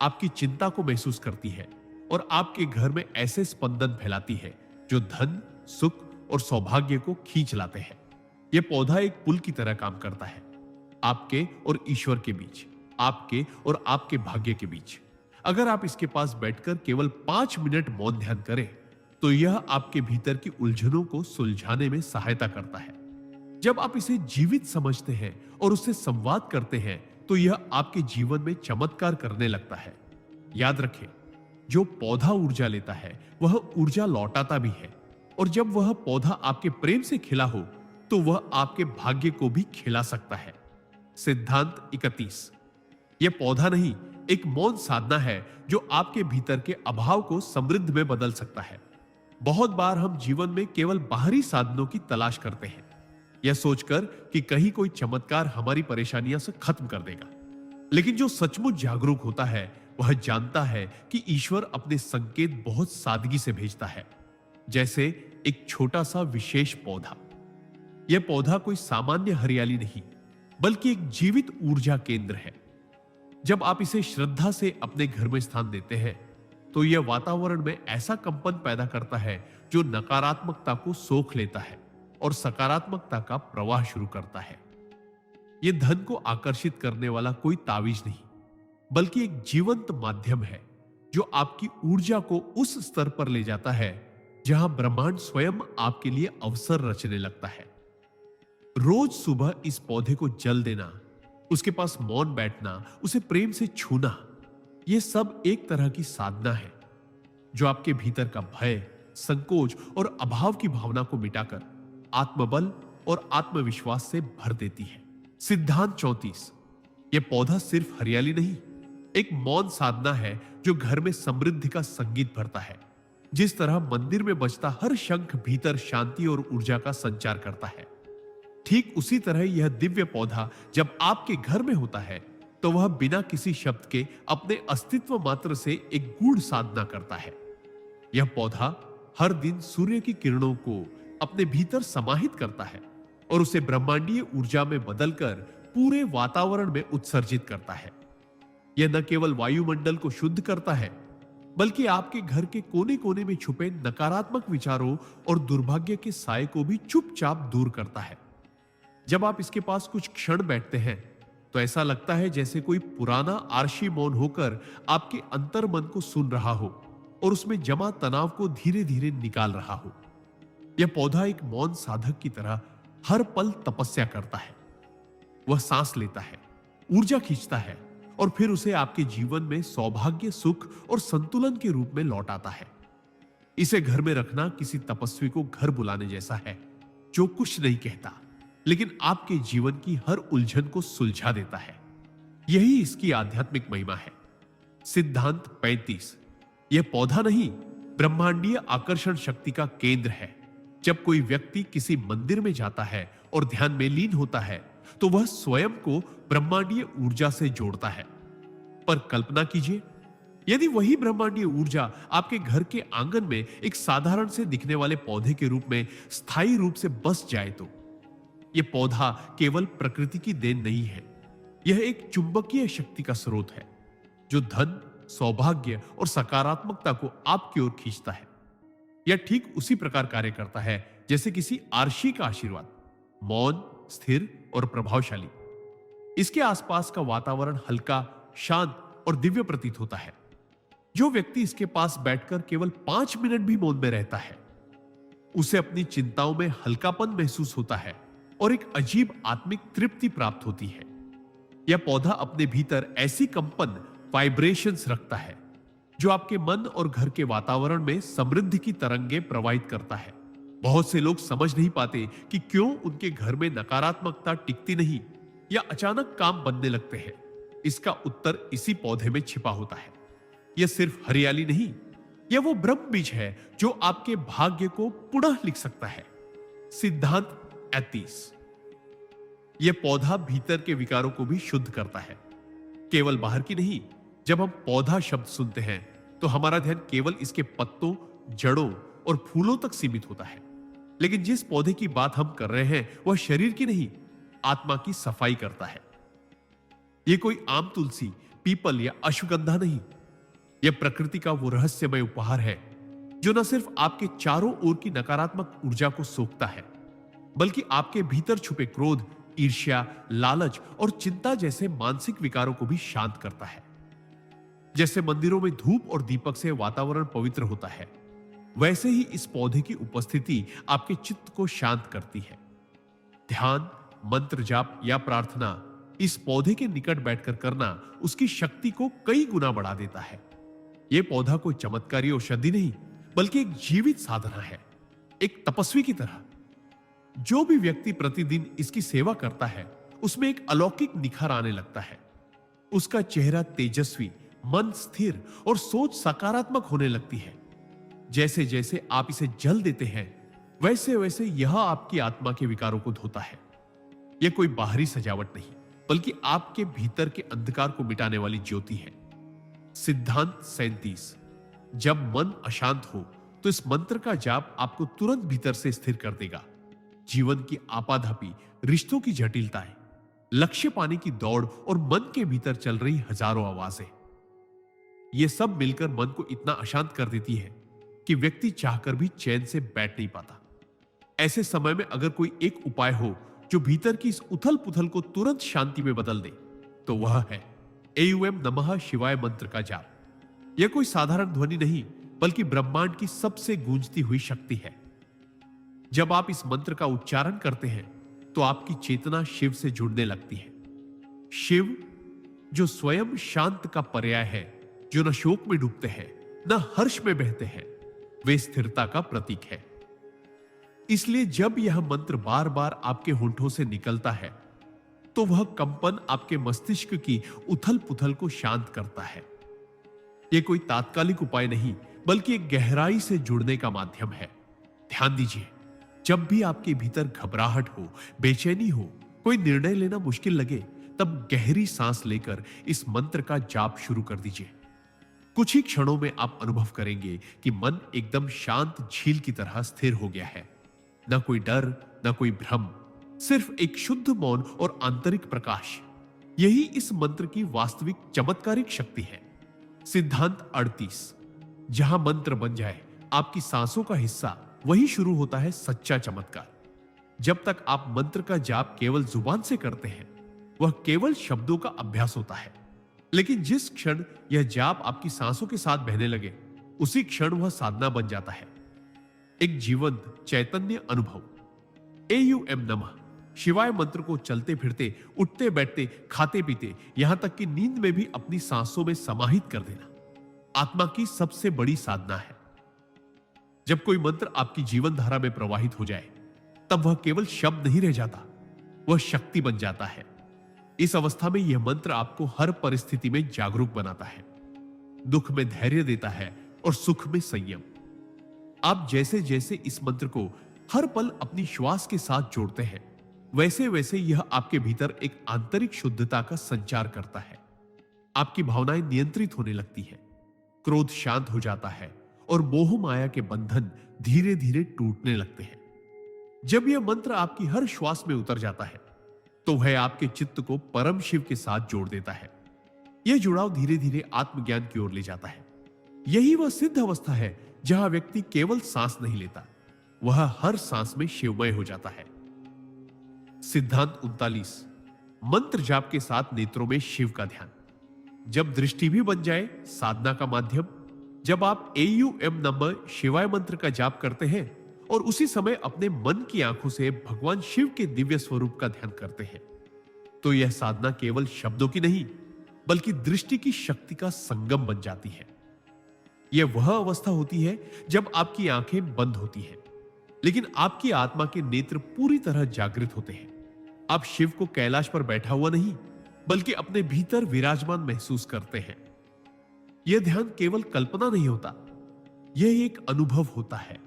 आपकी चिंता को महसूस करती है और आपके घर में ऐसे स्पंदन फैलाती है जो धन, सुख और सौभाग्य को खींच लाते हैं। यह पौधा एक पुल की तरह काम करता है, आपके और ईश्वर के बीच, आपके और आपके भाग्य के बीच। अगर आप इसके पास बैठकर केवल 5 मिनट मौन ध्यान करें, तो यह आपके भीतर की उलझनों को सुलझाने में सहायता करता है। जब आप इसे जीवित समझते हैं और उससे संवाद करते हैं, तो यह आपके जीवन में चमत्कार करने लगता है। याद रखें, जो पौधा ऊर्जा लेता है, वह ऊर्जा लौटाता भी है, और जब वह पौधा आपके प्रेम से खिला हो, तो वह आपके भाग्य को भी खिला सकता है। सिद्धांत 31। यह पौधा नहीं, एक मौन साधना है जो आपके भीतर के अभाव को समृद्ध में बदल सकता है। बहुत बार हम जीवन में केवल बाहरी साधनों की तलाश करते हैं, यह सोचकर कि कहीं कोई चमत्कार हमारी परेशानियां से खत्म कर देगा। लेकिन जो सचमुच जागरूक होता है, वह जानता है कि ईश्वर अपने संकेत बहुत सादगी से भेजता है, जैसे एक छोटा सा विशेष पौधा। यह पौधा कोई सामान्य हरियाली नहीं, बल्कि एक जीवित ऊर्जा केंद्र है। जब आप इसे श्रद्धा से अपने घर में स्थान देते हैं, तो यह वातावरण में ऐसा कंपन पैदा करता है जो नकारात्मकता को सोख लेता है और सकारात्मकता का प्रवाह शुरू करता है। यह धन को आकर्षित करने वाला कोई तावीज नहीं, बल्कि एक जीवंत माध्यम है जो आपकी ऊर्जा को उस स्तर पर ले जाता है जहां ब्रह्मांड स्वयं आपके लिए अवसर रचने लगता है। रोज सुबह इस पौधे को जल देना, उसके पास मौन बैठना, उसे प्रेम से छूना, यह सब एक तरह की साधना है जो आपके भीतर का भय, संकोच और अभाव की भावना को मिटाकर आत्मबल और आत्मविश्वास से भर देती है। सिद्धांत 34। यह पौधा सिर्फ हरियाली नहीं, एक मौन साधना है जो घर में समृद्धि का संगीत भरता है। जिस तरह मंदिर में बजता हर शंख भीतर शांति और ऊर्जा का संचार करता है, ठीक उसी तरह यह दिव्य पौधा जब आपके घर में होता है तो वह बिना किसी शब्द के अपने अस्तित्व मात्र से एक गूढ़ साधना करता है। यह पौधा हर दिन सूर्य की किरणों को अपने भीतर समाहित करता है और उसे ब्रह्मांडीय ऊर्जा में बदलकर पूरे वातावरण में उत्सर्जित करता है। यह न केवल वायुमंडल को शुद्ध करता है, बल्कि आपके घर के कोने कोने में छुपे नकारात्मक विचारों और दुर्भाग्य के साए को भी चुपचाप दूर करता है। जब आप इसके पास कुछ क्षण बैठते हैं तो ऐसा लगता है जैसे कोई पुराना आरशी मौन होकर आपके अंतर मन को सुन रहा हो और उसमें जमा तनाव को धीरे धीरे निकाल रहा हो। यह पौधा एक मौन साधक की तरह हर पल तपस्या करता है। वह सांस लेता है, ऊर्जा खींचता है और फिर उसे आपके जीवन में सौभाग्य, सुख और संतुलन के रूप में लौटाता है। इसे घर में रखना किसी तपस्वी को घर बुलाने जैसा है, जो कुछ नहीं कहता लेकिन आपके जीवन की हर उलझन को सुलझा देता है। यही इसकी आध्यात्मिक महिमा है। सिद्धांत 35। यह पौधा नहीं, ब्रह्मांडीय आकर्षण शक्ति का केंद्र है। जब कोई व्यक्ति किसी मंदिर में जाता है और ध्यान में लीन होता है तो वह स्वयं को ब्रह्मांडीय ऊर्जा से जोड़ता है। पर कल्पना कीजिए, यदि वही ब्रह्मांडीय ऊर्जा आपके घर के आंगन में एक साधारण से दिखने वाले पौधे के रूप में स्थायी रूप से बस जाए तो। यह पौधा केवल प्रकृति की देन नहीं है, यह एक चुंबकीय शक्ति का स्रोत है जो धन, सौभाग्य और सकारात्मकता को आपकी ओर खींचता है। यह ठीक उसी प्रकार कार्य करता है जैसे किसी आरशी का आशीर्वाद, मौन, स्थिर और प्रभावशाली। इसके आसपास का वातावरण हल्का, शांत और दिव्य प्रतीत होता है। जो व्यक्ति इसके पास बैठकर केवल 5 मिनट भी मौन में रहता है, उसे अपनी चिंताओं में हल्कापन महसूस होता है और एक अजीब आत्मिक तृप्ति प्राप्त होती है। यह पौधा अपने भीतर ऐसी कंपन, वाइब्रेशंस रखता है जो आपके मन और घर के वातावरण में समृद्धि की तरंगे प्रवाहित करता है। बहुत से लोग समझ नहीं पाते कि क्यों उनके घर में नकारात्मकता टिकती नहीं या अचानक काम बनने लगते हैं। इसका उत्तर इसी पौधे में छिपा होता है। यह सिर्फ हरियाली नहीं, यह वो ब्रह्म बीज है जो आपके भाग्य को पुनः लिख सकता है। सिद्धांत 38। यह पौधा भीतर के विकारों को भी शुद्ध करता है, केवल बाहर की नहीं। जब हम पौधा शब्द सुनते हैं तो हमारा ध्यान केवल इसके पत्तों, जड़ों और फूलों तक सीमित होता है, लेकिन जिस पौधे की बात हम कर रहे हैं वह शरीर की नहीं, आत्मा की सफाई करता है। यह कोई आम तुलसी, पीपल या अश्वगंधा नहीं, यह प्रकृति का वो रहस्यमय उपहार है जो न सिर्फ आपके चारों ओर की नकारात्मक ऊर्जा को सोखता है, बल्कि आपके भीतर छुपे क्रोध, ईर्ष्या, लालच और चिंता जैसे मानसिक विकारों को भी शांत करता है। जैसे मंदिरों में धूप और दीपक से वातावरण पवित्र होता है, वैसे ही इस पौधे की उपस्थिति आपके चित्त को शांत करती है। ध्यान, मंत्र जाप या प्रार्थना इस पौधे के निकट बैठकर करना उसकी शक्ति को कई गुना बढ़ा देता है। यह पौधा कोई चमत्कारी औषधि नहीं, बल्कि एक जीवित साधना है, एक तपस्वी की तरह। जो भी व्यक्ति प्रतिदिन इसकी सेवा करता है उसमें एक अलौकिक निखार आने लगता है। उसका चेहरा तेजस्वी, मन स्थिर और सोच सकारात्मक होने लगती है। जैसे जैसे आप इसे जल देते हैं वैसे वैसे यह आपकी आत्मा के विकारों को धोता है। यह कोई बाहरी सजावट नहीं, बल्कि आपके भीतर के अंधकार को मिटाने वाली ज्योति है। सिद्धांत 37। जब मन अशांत हो तो इस मंत्र का जाप आपको तुरंत भीतर से स्थिर कर देगा। जीवन की आपाधापी, रिश्तों की जटिलताएं, लक्ष्य पाने की दौड़ और मन के भीतर चल रही हजारों आवाजें, ये सब मिलकर मन को इतना अशांत कर देती है कि व्यक्ति चाहकर भी चैन से बैठ नहीं पाता। ऐसे समय में अगर कोई एक उपाय हो जो भीतर की इस उथल पुथल को तुरंत शांति में बदल दे तो वह है एयूएम नमः शिवाय मंत्र का जाप। यह कोई साधारण ध्वनि नहीं, बल्कि ब्रह्मांड की सबसे गूंजती हुई शक्ति है। जब आप इस मंत्र का उच्चारण करते हैं तो आपकी चेतना शिव से जुड़ने लगती है। शिव जो स्वयं शांत का पर्याय है, जो न शोक में डूबते हैं न हर्ष में बहते हैं, वे स्थिरता का प्रतीक है। इसलिए जब यह मंत्र बार बार आपके होंठों से निकलता है तो वह कंपन आपके मस्तिष्क की उथल पुथल को शांत करता है। यह कोई तात्कालिक उपाय नहीं, बल्कि एक गहराई से जुड़ने का माध्यम है। ध्यान दीजिए, जब भी आपके भीतर घबराहट हो, बेचैनी हो, कोई निर्णय लेना मुश्किल लगे, तब गहरी सांस लेकर इस मंत्र का जाप शुरू कर दीजिए। कुछ ही क्षणों में आप अनुभव करेंगे कि मन एकदम शांत झील की तरह स्थिर हो गया है। न कोई डर, न कोई भ्रम, सिर्फ एक शुद्ध मौन और आंतरिक प्रकाश। यही इस मंत्र की वास्तविक चमत्कारिक शक्ति है। सिद्धांत 38। जहां मंत्र बन जाए आपकी सांसों का हिस्सा, वही शुरू होता है सच्चा चमत्कार। जब तक आप मंत्र का जाप केवल जुबान से करते हैं, वह केवल शब्दों का अभ्यास होता है। लेकिन जिस क्षण यह जाप आपकी सांसों के साथ बहने लगे, उसी क्षण वह साधना बन जाता है, एक जीवंत चैतन्य अनुभव। एयूएम नमः शिवाय मंत्र को चलते फिरते, उठते बैठते, खाते पीते, यहां तक कि नींद में भी अपनी सांसों में समाहित कर देना आत्मा की सबसे बड़ी साधना है। जब कोई मंत्र आपकी जीवन धारा में प्रवाहित हो जाए, तब वह केवल शब्द नहीं रह जाता, वह शक्ति बन जाता है। इस अवस्था में यह मंत्र आपको हर परिस्थिति में जागरूक बनाता है, दुख में धैर्य देता है और सुख में संयम। आप जैसे जैसे इस मंत्र को हर पल अपनी श्वास के साथ जोड़ते हैं, वैसे वैसे यह आपके भीतर एक आंतरिक शुद्धता का संचार करता है। आपकी भावनाएं नियंत्रित होने लगती हैं, क्रोध शांत हो जाता है और मोह माया के बंधन धीरे धीरे टूटने लगते हैं। जब यह मंत्र आपकी हर श्वास में उतर जाता है, तो वह आपके चित्त को परम शिव के साथ जोड़ देता है। यह जुड़ाव धीरे धीरे आत्मज्ञान की ओर ले जाता है। यही वह सिद्ध अवस्था है जहां व्यक्ति केवल सांस नहीं लेता, वह हर सांस में शिवमय हो जाता है। सिद्धांत 39। मंत्र जाप के साथ नेत्रों में शिव का ध्यान। जब दृष्टि भी बन जाए साधना का माध्यम, जब आप एयूएम नंबर शिवाय मंत्र का जाप करते हैं और उसी समय अपने मन की आंखों से भगवान शिव के दिव्य स्वरूप का ध्यान करते हैं, तो यह साधना केवल शब्दों की नहीं, बल्कि दृष्टि की शक्ति का संगम बन जाती है। यह वह अवस्था होती है जब आपकी आंखें बंद होती हैं, लेकिन आपकी आत्मा के नेत्र पूरी तरह जागृत होते हैं। आप शिव को कैलाश पर बैठा हुआ नहीं, बल्कि अपने भीतर विराजमान महसूस करते हैं। यह ध्यान केवल कल्पना नहीं होता, यह एक अनुभव होता है,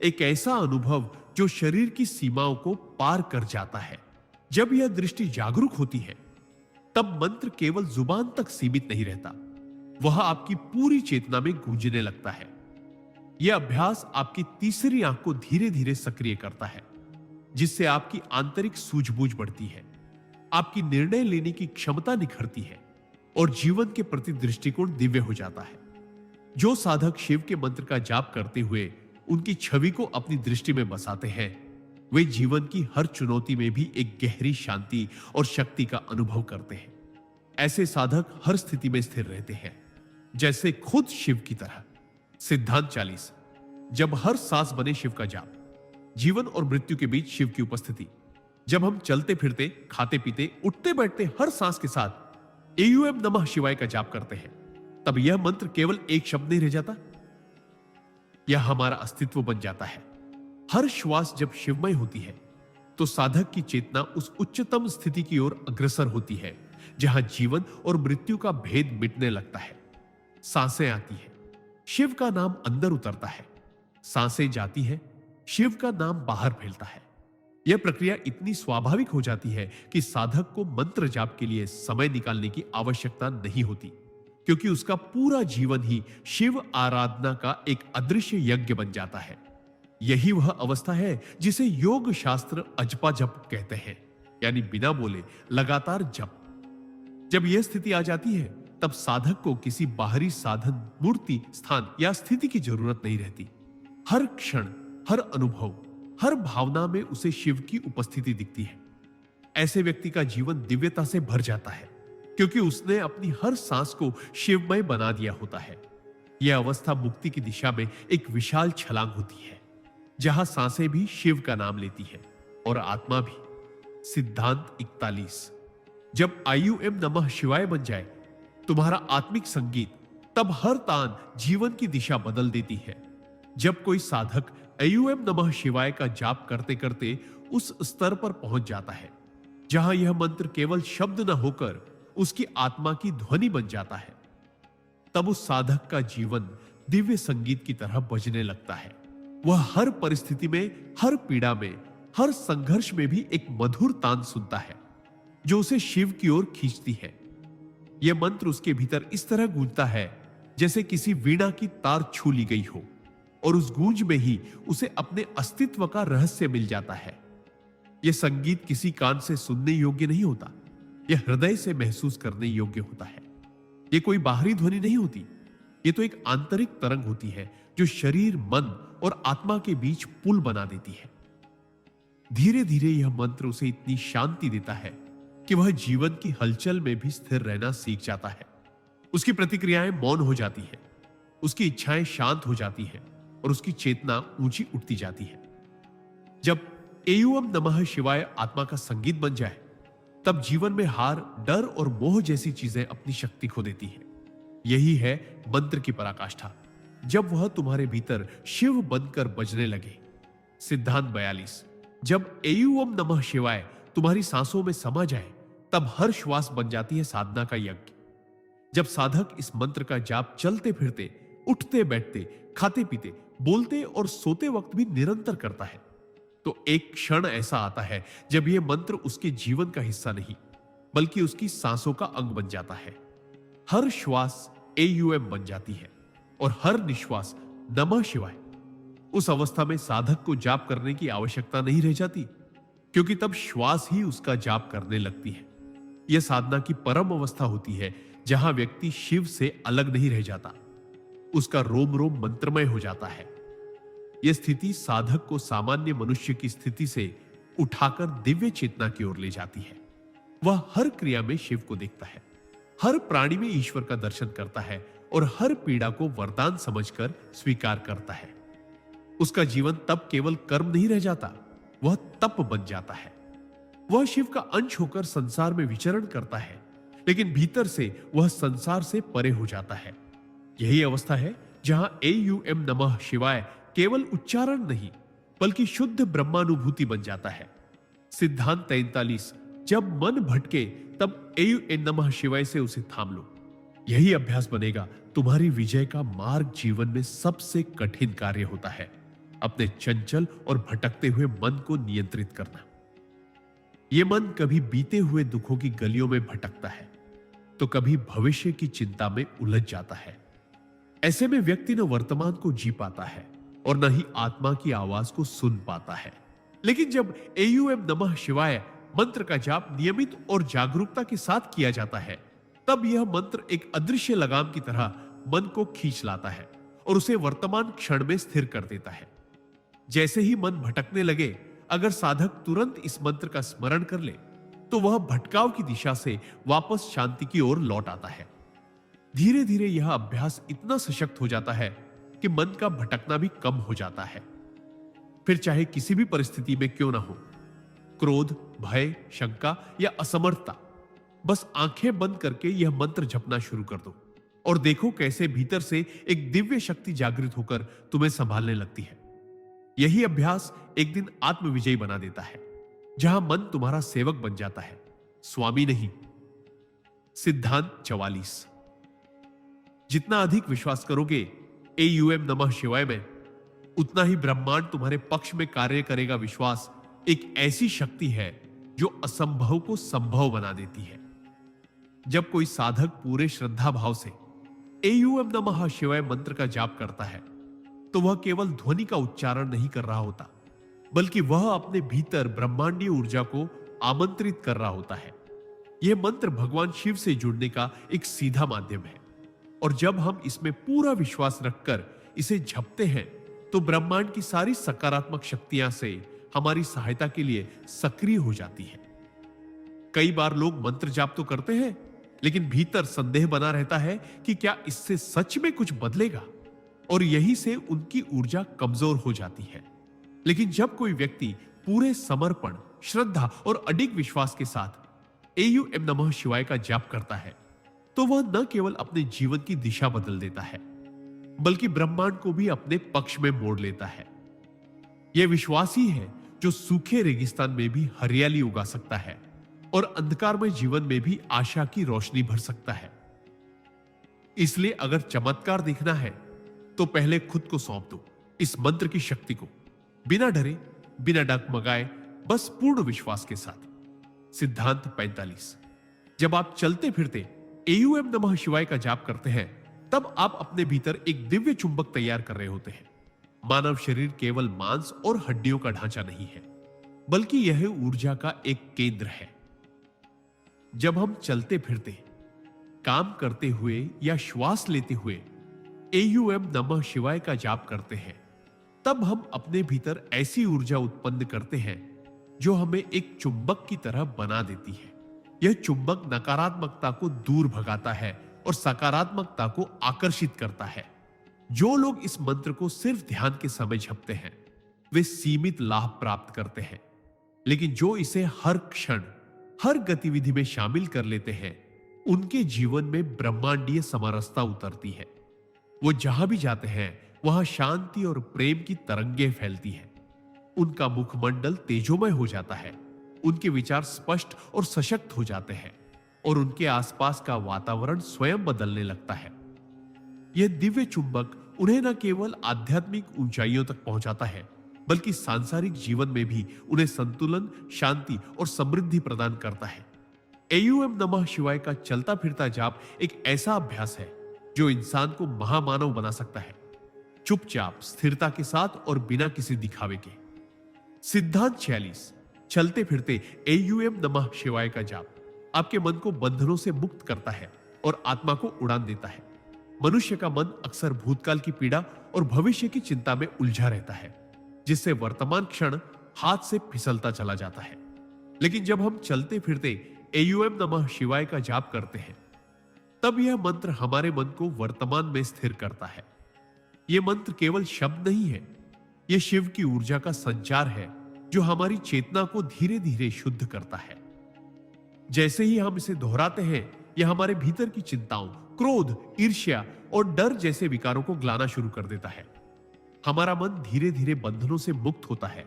एक ऐसा अनुभव जो शरीर की सीमाओं को पार कर जाता है। जब यह दृष्टि जागरूक होती है, तब मंत्र केवल जुबान तक सीमित नहीं रहता, वह आपकी पूरी चेतना में गूंजने लगता है। यह अभ्यास आपकी तीसरी आंख को धीरे धीरे सक्रिय करता है, जिससे आपकी आंतरिक सूझबूझ बढ़ती है, आपकी निर्णय लेने की क्षमता निखरती है और जीवन के प्रति दृष्टिकोण दिव्य हो जाता है। जो साधक शिव के मंत्र का जाप करते हुए उनकी छवि को अपनी दृष्टि में बसाते हैं, वे जीवन की हर चुनौती में भी एक गहरी शांति और शक्ति का अनुभव करते हैं। ऐसे साधक हर स्थिति में स्थिर रहते हैं, जैसे खुद शिव की तरह। सिद्धांत 40। जब हर सांस बने शिव का जाप। जीवन और मृत्यु के बीच शिव की उपस्थिति। जब हम चलते फिरते, खाते पीते, उठते बैठते हर सांस के साथ एयूएम नमः शिवाय का जाप करते हैं, तब यह मंत्र केवल एक शब्द नहीं रह जाता, यह हमारा अस्तित्व बन जाता है। हर श्वास जब शिवमय होती है, तो साधक की चेतना उस उच्चतम स्थिति की ओर अग्रसर होती है, जहां जीवन और मृत्यु का भेद मिटने लगता है। सांसें आती है, शिव का नाम अंदर उतरता है, सांसें जाती है, शिव का नाम बाहर फैलता है। यह प्रक्रिया इतनी स्वाभाविक हो जाती है कि साधक को मंत्र जाप के लिए समय निकालने की आवश्यकता नहीं होती, क्योंकि उसका पूरा जीवन ही शिव आराधना का एक अदृश्य यज्ञ बन जाता है। यही वह अवस्था है जिसे योग शास्त्र अजपा जप कहते हैं, यानी बिना बोले लगातार जप। जब यह स्थिति आ जाती है, तब साधक को किसी बाहरी साधन, मूर्ति, स्थान या स्थिति की जरूरत नहीं रहती। हर क्षण, हर अनुभव, हर भावना में उसे शिव की उपस्थिति दिखती है। ऐसे व्यक्ति का जीवन दिव्यता से भर जाता है, क्योंकि उसने अपनी हर सांस को शिवमय बना दिया होता है। यह अवस्था मुक्ति की दिशा में एक विशाल छलांग होती है, जहां सांसें भी शिव का नाम लेती है और आत्मा भी। सिद्धांत 41। जब आईयूएम नमः शिवाय बन जाए तुम्हारा आत्मिक संगीत, तब हर तान जीवन की दिशा बदल देती है। जब कोई साधक एयूएम नमः शिवाय का जाप करते करते उस स्तर पर पहुंच जाता है जहां यह मंत्र केवल शब्द न होकर उसकी आत्मा की ध्वनि बन जाता है, तब उस साधक का जीवन दिव्य संगीत की तरह बजने लगता है। वह हर परिस्थिति में, हर पीड़ा में, हर संघर्ष में भी एक मधुर तान सुनता है जो उसे शिव की ओर खींचती है। यह मंत्र उसके भीतर इस तरह गूंजता है जैसे किसी वीणा की तार छू ली गई हो, और उस गूंज में ही उसे अपने अस्तित्व का रहस्य मिल जाता है। यह संगीत किसी कान से सुनने योग्य नहीं होता, यह हृदय से महसूस करने योग्य होता है। यह कोई बाहरी ध्वनि नहीं होती, यह तो एक आंतरिक तरंग होती है जो शरीर, मन और आत्मा के बीच पुल बना देती है। धीरे धीरे यह मंत्र उसे इतनी शांति देता है कि वह जीवन की हलचल में भी स्थिर रहना सीख जाता है। उसकी प्रतिक्रियाएं मौन हो जाती है, उसकी इच्छाएं शांत हो जाती हैं और उसकी चेतना ऊंची उठती जाती है। जब एयूएम नमः शिवाय आत्मा का संगीत बन जाए, तब जीवन में हार, डर और मोह जैसी चीजें अपनी शक्ति खो देती हैं। यही है मंत्र की पराकाष्ठा, जब वह तुम्हारे भीतर शिव बनकर बजने लगे। सिद्धांत 42। जब एयूएम नमः शिवाय तुम्हारी सांसों में समा जाए, तब हर श्वास बन जाती है साधना का यज्ञ। जब साधक इस मंत्र का जाप चलते फिरते, उठते बैठते, खाते पीते, बोलते और सोते वक्त भी निरंतर करता है, तो एक क्षण ऐसा आता है जब यह मंत्र उसके जीवन का हिस्सा नहीं बल्कि उसकी सांसों का अंग बन जाता है। हर श्वास एयूएम बन जाती है और हर निश्वास नमः शिवाय। उस अवस्था में साधक को जाप करने की आवश्यकता नहीं रह जाती, क्योंकि तब श्वास ही उसका जाप करने लगती है। यह साधना की परम अवस्था होती है जहां व्यक्ति शिव से अलग नहीं रह जाता, उसका रोम रोम मंत्रमय हो जाता है। यह स्थिति साधक को सामान्य मनुष्य की स्थिति से उठाकर दिव्य चेतना की ओर ले जाती है। वह हर क्रिया में शिव को देखता है, हर प्राणी में ईश्वर का दर्शन करता है और हर पीड़ा को वरदान समझकर स्वीकार करता है। उसका जीवन तब केवल कर्म नहीं रह जाता, वह तप बन जाता है। वह शिव का अंश होकर संसार में विचरण करता है, लेकिन भीतर से वह संसार से परे हो जाता है। यही अवस्था है जहां एयूएम नमः शिवाय केवल उच्चारण नहीं बल्कि शुद्ध ब्रह्मानुभूति बन जाता है। सिद्धांत 43। जब मन भटके, तब एयूएम नमः शिवाय से उसे थाम लो। यही अभ्यास बनेगा तुम्हारी विजय का मार्ग। जीवन में सबसे कठिन कार्य होता है अपने चंचल और भटकते हुए मन को नियंत्रित करना। यह मन कभी बीते हुए दुखों की गलियों में भटकता है, तो कभी भविष्य की चिंता में उलझ जाता है। ऐसे में व्यक्ति न वर्तमान को जी पाता है और न ही आत्मा की आवाज को सुन पाता है। लेकिन जब एयूएम नमः शिवाय मंत्र का जाप नियमित और जागरूकता के साथ किया जाता है, तब यह मंत्र एक अदृश्य लगाम की तरह मन को खींच लाता है और उसे वर्तमान क्षण में स्थिर कर देता है। जैसे ही मन भटकने लगे, अगर साधक तुरंत इस मंत्र का स्मरण कर ले, तो वह भटकाव की दिशा से वापस शांति की ओर लौट आता है। धीरे धीरे यह अभ्यास इतना सशक्त हो जाता है कि मन का भटकना भी कम हो जाता है। फिर चाहे किसी भी परिस्थिति में क्यों ना हो, क्रोध, भय, शंका या असमर्थता, बस आंखें बंद करके यह मंत्र जपना शुरू कर दो और देखो कैसे भीतर से एक दिव्य शक्ति जागृत होकर तुम्हें संभालने लगती है। यही अभ्यास एक दिन आत्मविजयी बना देता है, जहां मन तुम्हारा सेवक बन जाता है, स्वामी नहीं। सिद्धांत 44। जितना अधिक विश्वास करोगे एयूएम नमः शिवाय में, उतना ही ब्रह्मांड तुम्हारे पक्ष में कार्य करेगा। विश्वास एक ऐसी शक्ति है जो असंभव को संभव बना देती है। जब कोई साधक पूरे श्रद्धा भाव से एयूएम नमः शिवाय मंत्र का जाप करता है, तो वह केवल ध्वनि का उच्चारण नहीं कर रहा होता, बल्कि वह अपने भीतर ब्रह्मांडीय ऊर्जा को आमंत्रित कर रहा होता है। यह मंत्र भगवान शिव से जुड़ने का एक सीधा माध्यम है, और जब हम इसमें पूरा विश्वास रखकर इसे जपते हैं, तो ब्रह्मांड की सारी सकारात्मक शक्तियां से हमारी सहायता के लिए सक्रिय हो जाती है। कई बार लोग मंत्र जाप तो करते हैं, लेकिन भीतर संदेह बना रहता है कि क्या इससे सच में कुछ बदलेगा, और यहीं से उनकी ऊर्जा कमजोर हो जाती है। लेकिन जब कोई व्यक्ति पूरे समर्पण, श्रद्धा और अडिग विश्वास के साथ एयूएम नमः शिवाय का जाप करता है, तो वह न केवल अपने जीवन की दिशा बदल देता है, बल्कि ब्रह्मांड को भी अपने पक्ष में मोड़ लेता है। यह विश्वास ही है जो सूखे रेगिस्तान में भी हरियाली उगा सकता है और अंधकारमय जीवन में भी आशा की रोशनी भर सकता है। इसलिए अगर चमत्कार देखना है तो पहले खुद को सौंप दो इस मंत्र की शक्ति को, बिना डरे, बिना डगमगाए, बस पूर्ण विश्वास के साथ। सिद्धांत 45। जब आप चलते फिरते एयूएम नमः शिवाय का जाप करते हैं, तब आप अपने भीतर एक दिव्य चुंबक तैयार कर रहे होते हैं। मानव शरीर केवल मांस और हड्डियों का ढांचा नहीं है, बल्कि यह ऊर्जा का एक केंद्र है। जब हम चलते फिरते, काम करते हुए या श्वास लेते हुए एयूएम नमः शिवाय का जाप करते हैं, तब हम अपने भीतर ऐसी ऊर्जा उत्पन्न करते हैं जो हमें एक चुंबक की तरह बना देती है। यह चुंबक नकारात्मकता को दूर भगाता है और सकारात्मकता को आकर्षित करता है। जो लोग इस मंत्र को सिर्फ ध्यान के समय जपते हैं, वे सीमित लाभ प्राप्त करते हैं, लेकिन जो इसे हर क्षण, हर गतिविधि में शामिल कर लेते हैं, उनके जीवन में ब्रह्मांडीय समरसता उतरती है। वो जहां भी जाते हैं, वहां शांति और प्रेम की तरंगें फैलती हैं। उनका मुखमंडल तेजोमय हो जाता है, उनके विचार स्पष्ट और सशक्त हो जाते हैं और उनके आसपास का वातावरण स्वयं बदलने लगता है। यह दिव्य चुंबक उन्हें न केवल आध्यात्मिक ऊंचाइयों तक पहुंचाता है, बल्कि सांसारिक जीवन में भी उन्हें संतुलन, शांति और समृद्धि प्रदान करता है। एयूएम नमः शिवाय का चलता फिरता जाप एक ऐसा अभ्यास है जो इंसान को महामानव बना सकता है, चुपचाप, स्थिरता के साथ और बिना किसी दिखावे के। सिद्धांत 46। चलते फिरते एयूएम नमः शिवाय का जाप आपके मन को बंधनों से मुक्त करता है और आत्मा को उड़ान देता है। मनुष्य का मन अक्सर भूतकाल की पीड़ा और भविष्य की चिंता में उलझा रहता है, जिससे वर्तमान क्षण हाथ से फिसलता चला जाता है। लेकिन जब हम चलते फिरते एयूएम नमः शिवाय का जाप करते हैं, तब यह मंत्र हमारे मन को वर्तमान में स्थिर करता है। यह मंत्र केवल शब्द नहीं है, यह शिव की ऊर्जा का संचार है जो हमारी चेतना को धीरे धीरे शुद्ध करता है। जैसे ही हम इसे दोहराते हैं, यह हमारे भीतर की चिंताओं, क्रोध, ईर्ष्या और डर जैसे विकारों को गलाना शुरू कर देता है। हमारा मन धीरे धीरे बंधनों से मुक्त होता है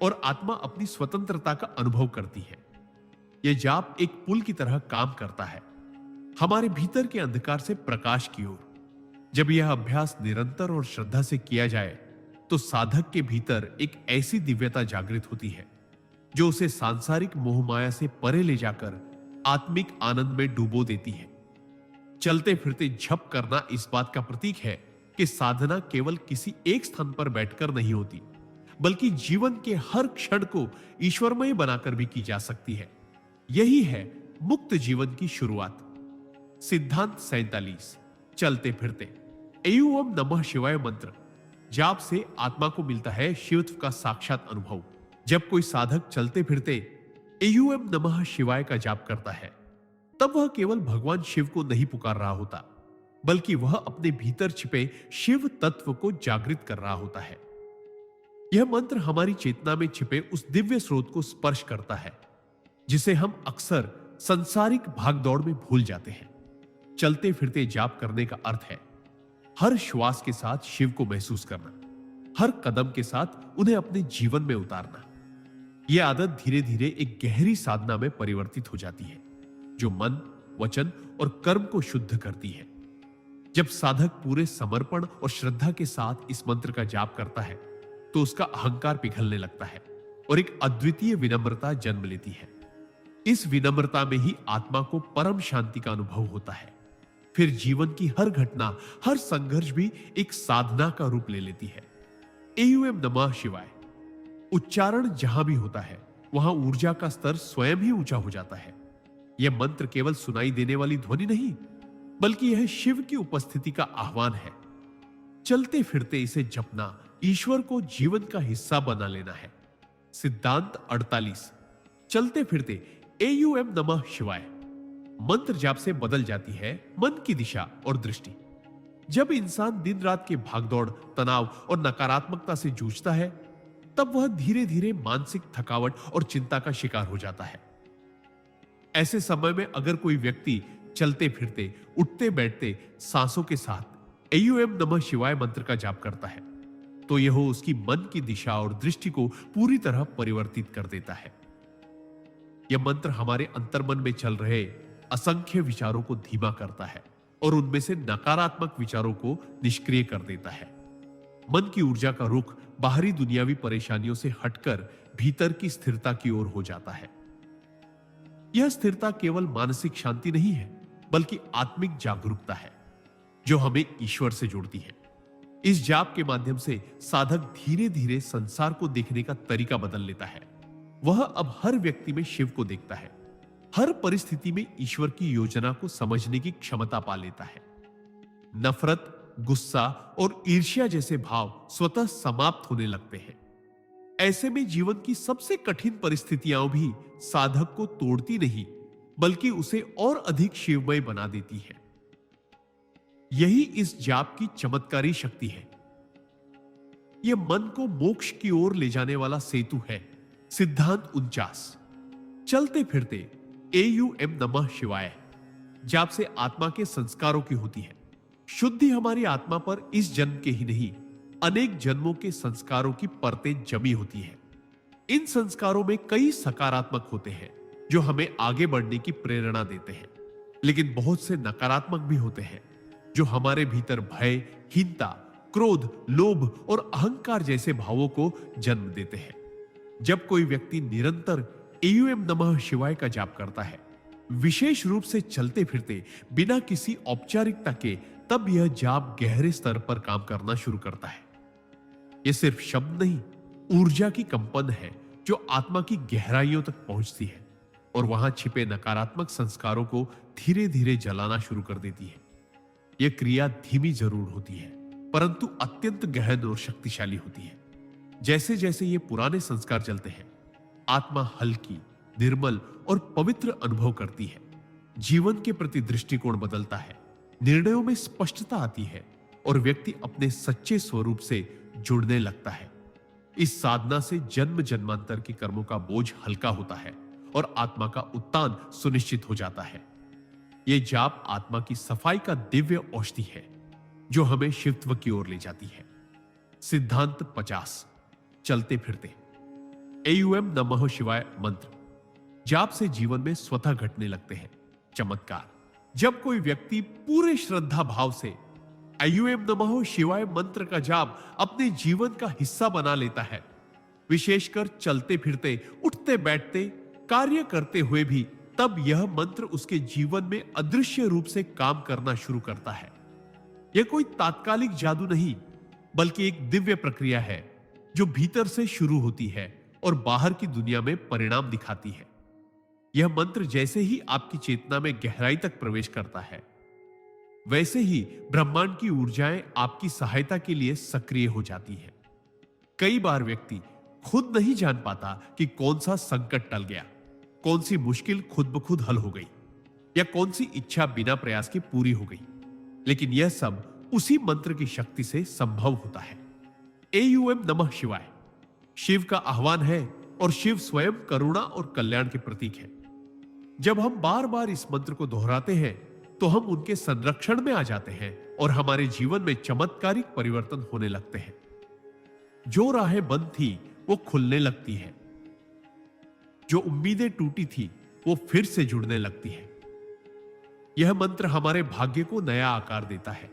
और आत्मा अपनी स्वतंत्रता का अनुभव करती है। यह जाप एक पुल की तरह काम करता है, हमारे भीतर के अंधकार से प्रकाश की ओर। जब यह अभ्यास निरंतर और श्रद्धा से किया जाए, तो साधक के भीतर एक ऐसी दिव्यता जागृत होती है जो उसे सांसारिक मोहमाया से परे ले जाकर आत्मिक आनंद में डुबो देती है। चलते फिरते जप करना इस बात का प्रतीक है कि साधना केवल किसी एक स्थान पर बैठकर नहीं होती, बल्कि जीवन के हर क्षण को ईश्वरमय बनाकर भी की जा सकती है। यही है मुक्त जीवन की शुरुआत। सिद्धांत 47। चलते फिरते एयूएम नमः शिवाय मंत्र जाप से आत्मा को मिलता है शिवत्व का साक्षात अनुभव। जब कोई साधक चलते फिरते एयूएम नमः शिवाय का जाप करता है, तब वह केवल भगवान शिव को नहीं पुकार रहा होता, बल्कि वह अपने भीतर छिपे शिव तत्व को जागृत कर रहा होता है। यह मंत्र हमारी चेतना में छिपे उस दिव्य स्रोत को स्पर्श करता है जिसे हम अक्सर संसारिक भागदौड़ में भूल जाते हैं। चलते फिरते जाप करने का अर्थ है हर श्वास के साथ शिव को महसूस करना, हर कदम के साथ उन्हें अपने जीवन में उतारना। यह आदत धीरे धीरे एक गहरी साधना में परिवर्तित हो जाती है जो मन, वचन और कर्म को शुद्ध करती है। जब साधक पूरे समर्पण और श्रद्धा के साथ इस मंत्र का जाप करता है, तो उसका अहंकार पिघलने लगता है और एक अद्वितीय विनम्रता जन्म लेती है। इस विनम्रता में ही आत्मा को परम शांति का अनुभव होता है। फिर जीवन की हर घटना, हर संघर्ष भी एक साधना का रूप ले लेती है। एयूएम नमः शिवाय उच्चारण जहां भी होता है, वहां ऊर्जा का स्तर स्वयं ही ऊंचा हो जाता है। यह मंत्र केवल सुनाई देने वाली ध्वनि नहीं, बल्कि यह शिव की उपस्थिति का आह्वान है। चलते फिरते इसे जपना ईश्वर को जीवन का हिस्सा बना लेना है। सिद्धांत 48। चलते फिरते एयूएम नमः शिवाय मंत्र जाप से बदल जाती है मन की दिशा और दृष्टि। जब इंसान दिन रात के भागदौड़, तनाव और नकारात्मकता से जूझता है, तब वह धीरे धीरे मानसिक थकावट और चिंता का शिकार हो जाता है। ऐसे समय में अगर कोई व्यक्ति चलते फिरते, उठते बैठते, सांसों के साथ एयूएम नमः शिवाय मंत्र का जाप करता है तो यह उसकी मन की दिशा और दृष्टि को पूरी तरह परिवर्तित कर देता है। यह मंत्र हमारे अंतर्मन में चल रहे असंख्य विचारों को धीमा करता है और उनमें से नकारात्मक विचारों को निष्क्रिय कर देता है। मन की ऊर्जा का रुख बाहरी दुनियावी परेशानियों से हटकर भीतर की स्थिरता की ओर हो जाता है। यह स्थिरता केवल मानसिक शांति नहीं है, बल्कि आत्मिक जागरूकता है जो हमें ईश्वर से जोड़ती है। इस जाप के माध्यम से साधक धीरे धीरे संसार को देखने का तरीका बदल लेता है। वह अब हर व्यक्ति में शिव को देखता है, हर परिस्थिति में ईश्वर की योजना को समझने की क्षमता पा लेता है। नफरत, गुस्सा और ईर्ष्या जैसे भाव स्वतः समाप्त होने लगते हैं। ऐसे में जीवन की सबसे कठिन परिस्थितियां भी साधक को तोड़ती नहीं, बल्कि उसे और अधिक शिवमय बना देती है। यही इस जाप की चमत्कारी शक्ति है। यह मन को मोक्ष की ओर ले जाने वाला सेतु है। सिद्धांत 49। चलते फिरते एयूएम नमः शिवाय जाप से आत्मा के संस्कारों की होती है। शुद्धि हमारी आत्मा पर इस जन्म के ही नहीं, अनेक जन्मों के संस्कारों की परतें जमी होती है। इन संस्कारों में कई सकारात्मक होते हैं जो हमें आगे बढ़ने की प्रेरणा देते हैं, लेकिन बहुत से नकारात्मक भी होते हैं जो हमारे भीतर भय, हीनता, क्रोध, लोभ और अहंकार जैसे भावों को जन्म देते हैं। जब कोई व्यक्ति निरंतर एयूएम नमः शिवाय का जाप करता है, विशेष रूप से चलते फिरते बिना किसी औपचारिकता के, तब यह जाप गहरे स्तर पर काम करना शुरू करता है। यह सिर्फ शब्द नहीं, ऊर्जा की कंपन है जो आत्मा की गहराइयों तक पहुंचती है और वहां छिपे नकारात्मक संस्कारों को धीरे धीरे जलाना शुरू कर देती है। यह क्रिया धीमी जरूर होती है, परंतु अत्यंत गहन और शक्तिशाली होती है। जैसे जैसे ये पुराने संस्कार जलते हैं, आत्मा हल्की, निर्मल और पवित्र अनुभव करती है। जीवन के प्रति दृष्टिकोण बदलता है, निर्णयों में स्पष्टता आती है और व्यक्ति अपने सच्चे स्वरूप से जुड़ने लगता है। इस साधना से जन्म जन्मांतर के कर्मों का बोझ हल्का होता है और आत्मा का उत्थान सुनिश्चित हो जाता है। यह जाप आत्मा की सफाई का दिव्य औषधि है जो हमें शिवत्व की ओर ले जाती है। सिद्धांत 50। चलते फिरते एयूएम नमः शिवाय मंत्र जाप से जीवन में स्वतः घटने लगते हैं चमत्कार। जब कोई व्यक्ति पूरे श्रद्धा भाव से एयूएम नमः शिवाय मंत्र का जाप अपने जीवन का हिस्सा बना लेता है, विशेषकर चलते फिरते, उठते बैठते, कार्य करते हुए भी, तब यह मंत्र उसके जीवन में अदृश्य रूप से काम करना शुरू करता है। यह कोई तात्कालिक जादू नहीं, बल्कि एक दिव्य प्रक्रिया है जो भीतर से शुरू होती है और बाहर की दुनिया में परिणाम दिखाती है। यह मंत्र जैसे ही आपकी चेतना में गहराई तक प्रवेश करता है, वैसे ही ब्रह्मांड की ऊर्जाएं आपकी सहायता के लिए सक्रिय हो जाती हैं। कई बार व्यक्ति खुद नहीं जान पाता कि कौन सा संकट टल गया, कौन सी मुश्किल खुद ब खुद हल हो गई या कौन सी इच्छा बिना प्रयास के पूरी हो गई, लेकिन यह सब उसी मंत्र की शक्ति से संभव होता है। एयूएम नमः शिवाय शिव का आह्वान है और शिव स्वयं करुणा और कल्याण के प्रतीक है। जब हम बार बार इस मंत्र को दोहराते हैं तो हम उनके संरक्षण में आ जाते हैं और हमारे जीवन में चमत्कारिक परिवर्तन होने लगते हैं। जो राहें बंद थी वो खुलने लगती हैं, जो उम्मीदें टूटी थी वो फिर से जुड़ने लगती हैं। यह मंत्र हमारे भाग्य को नया आकार देता है।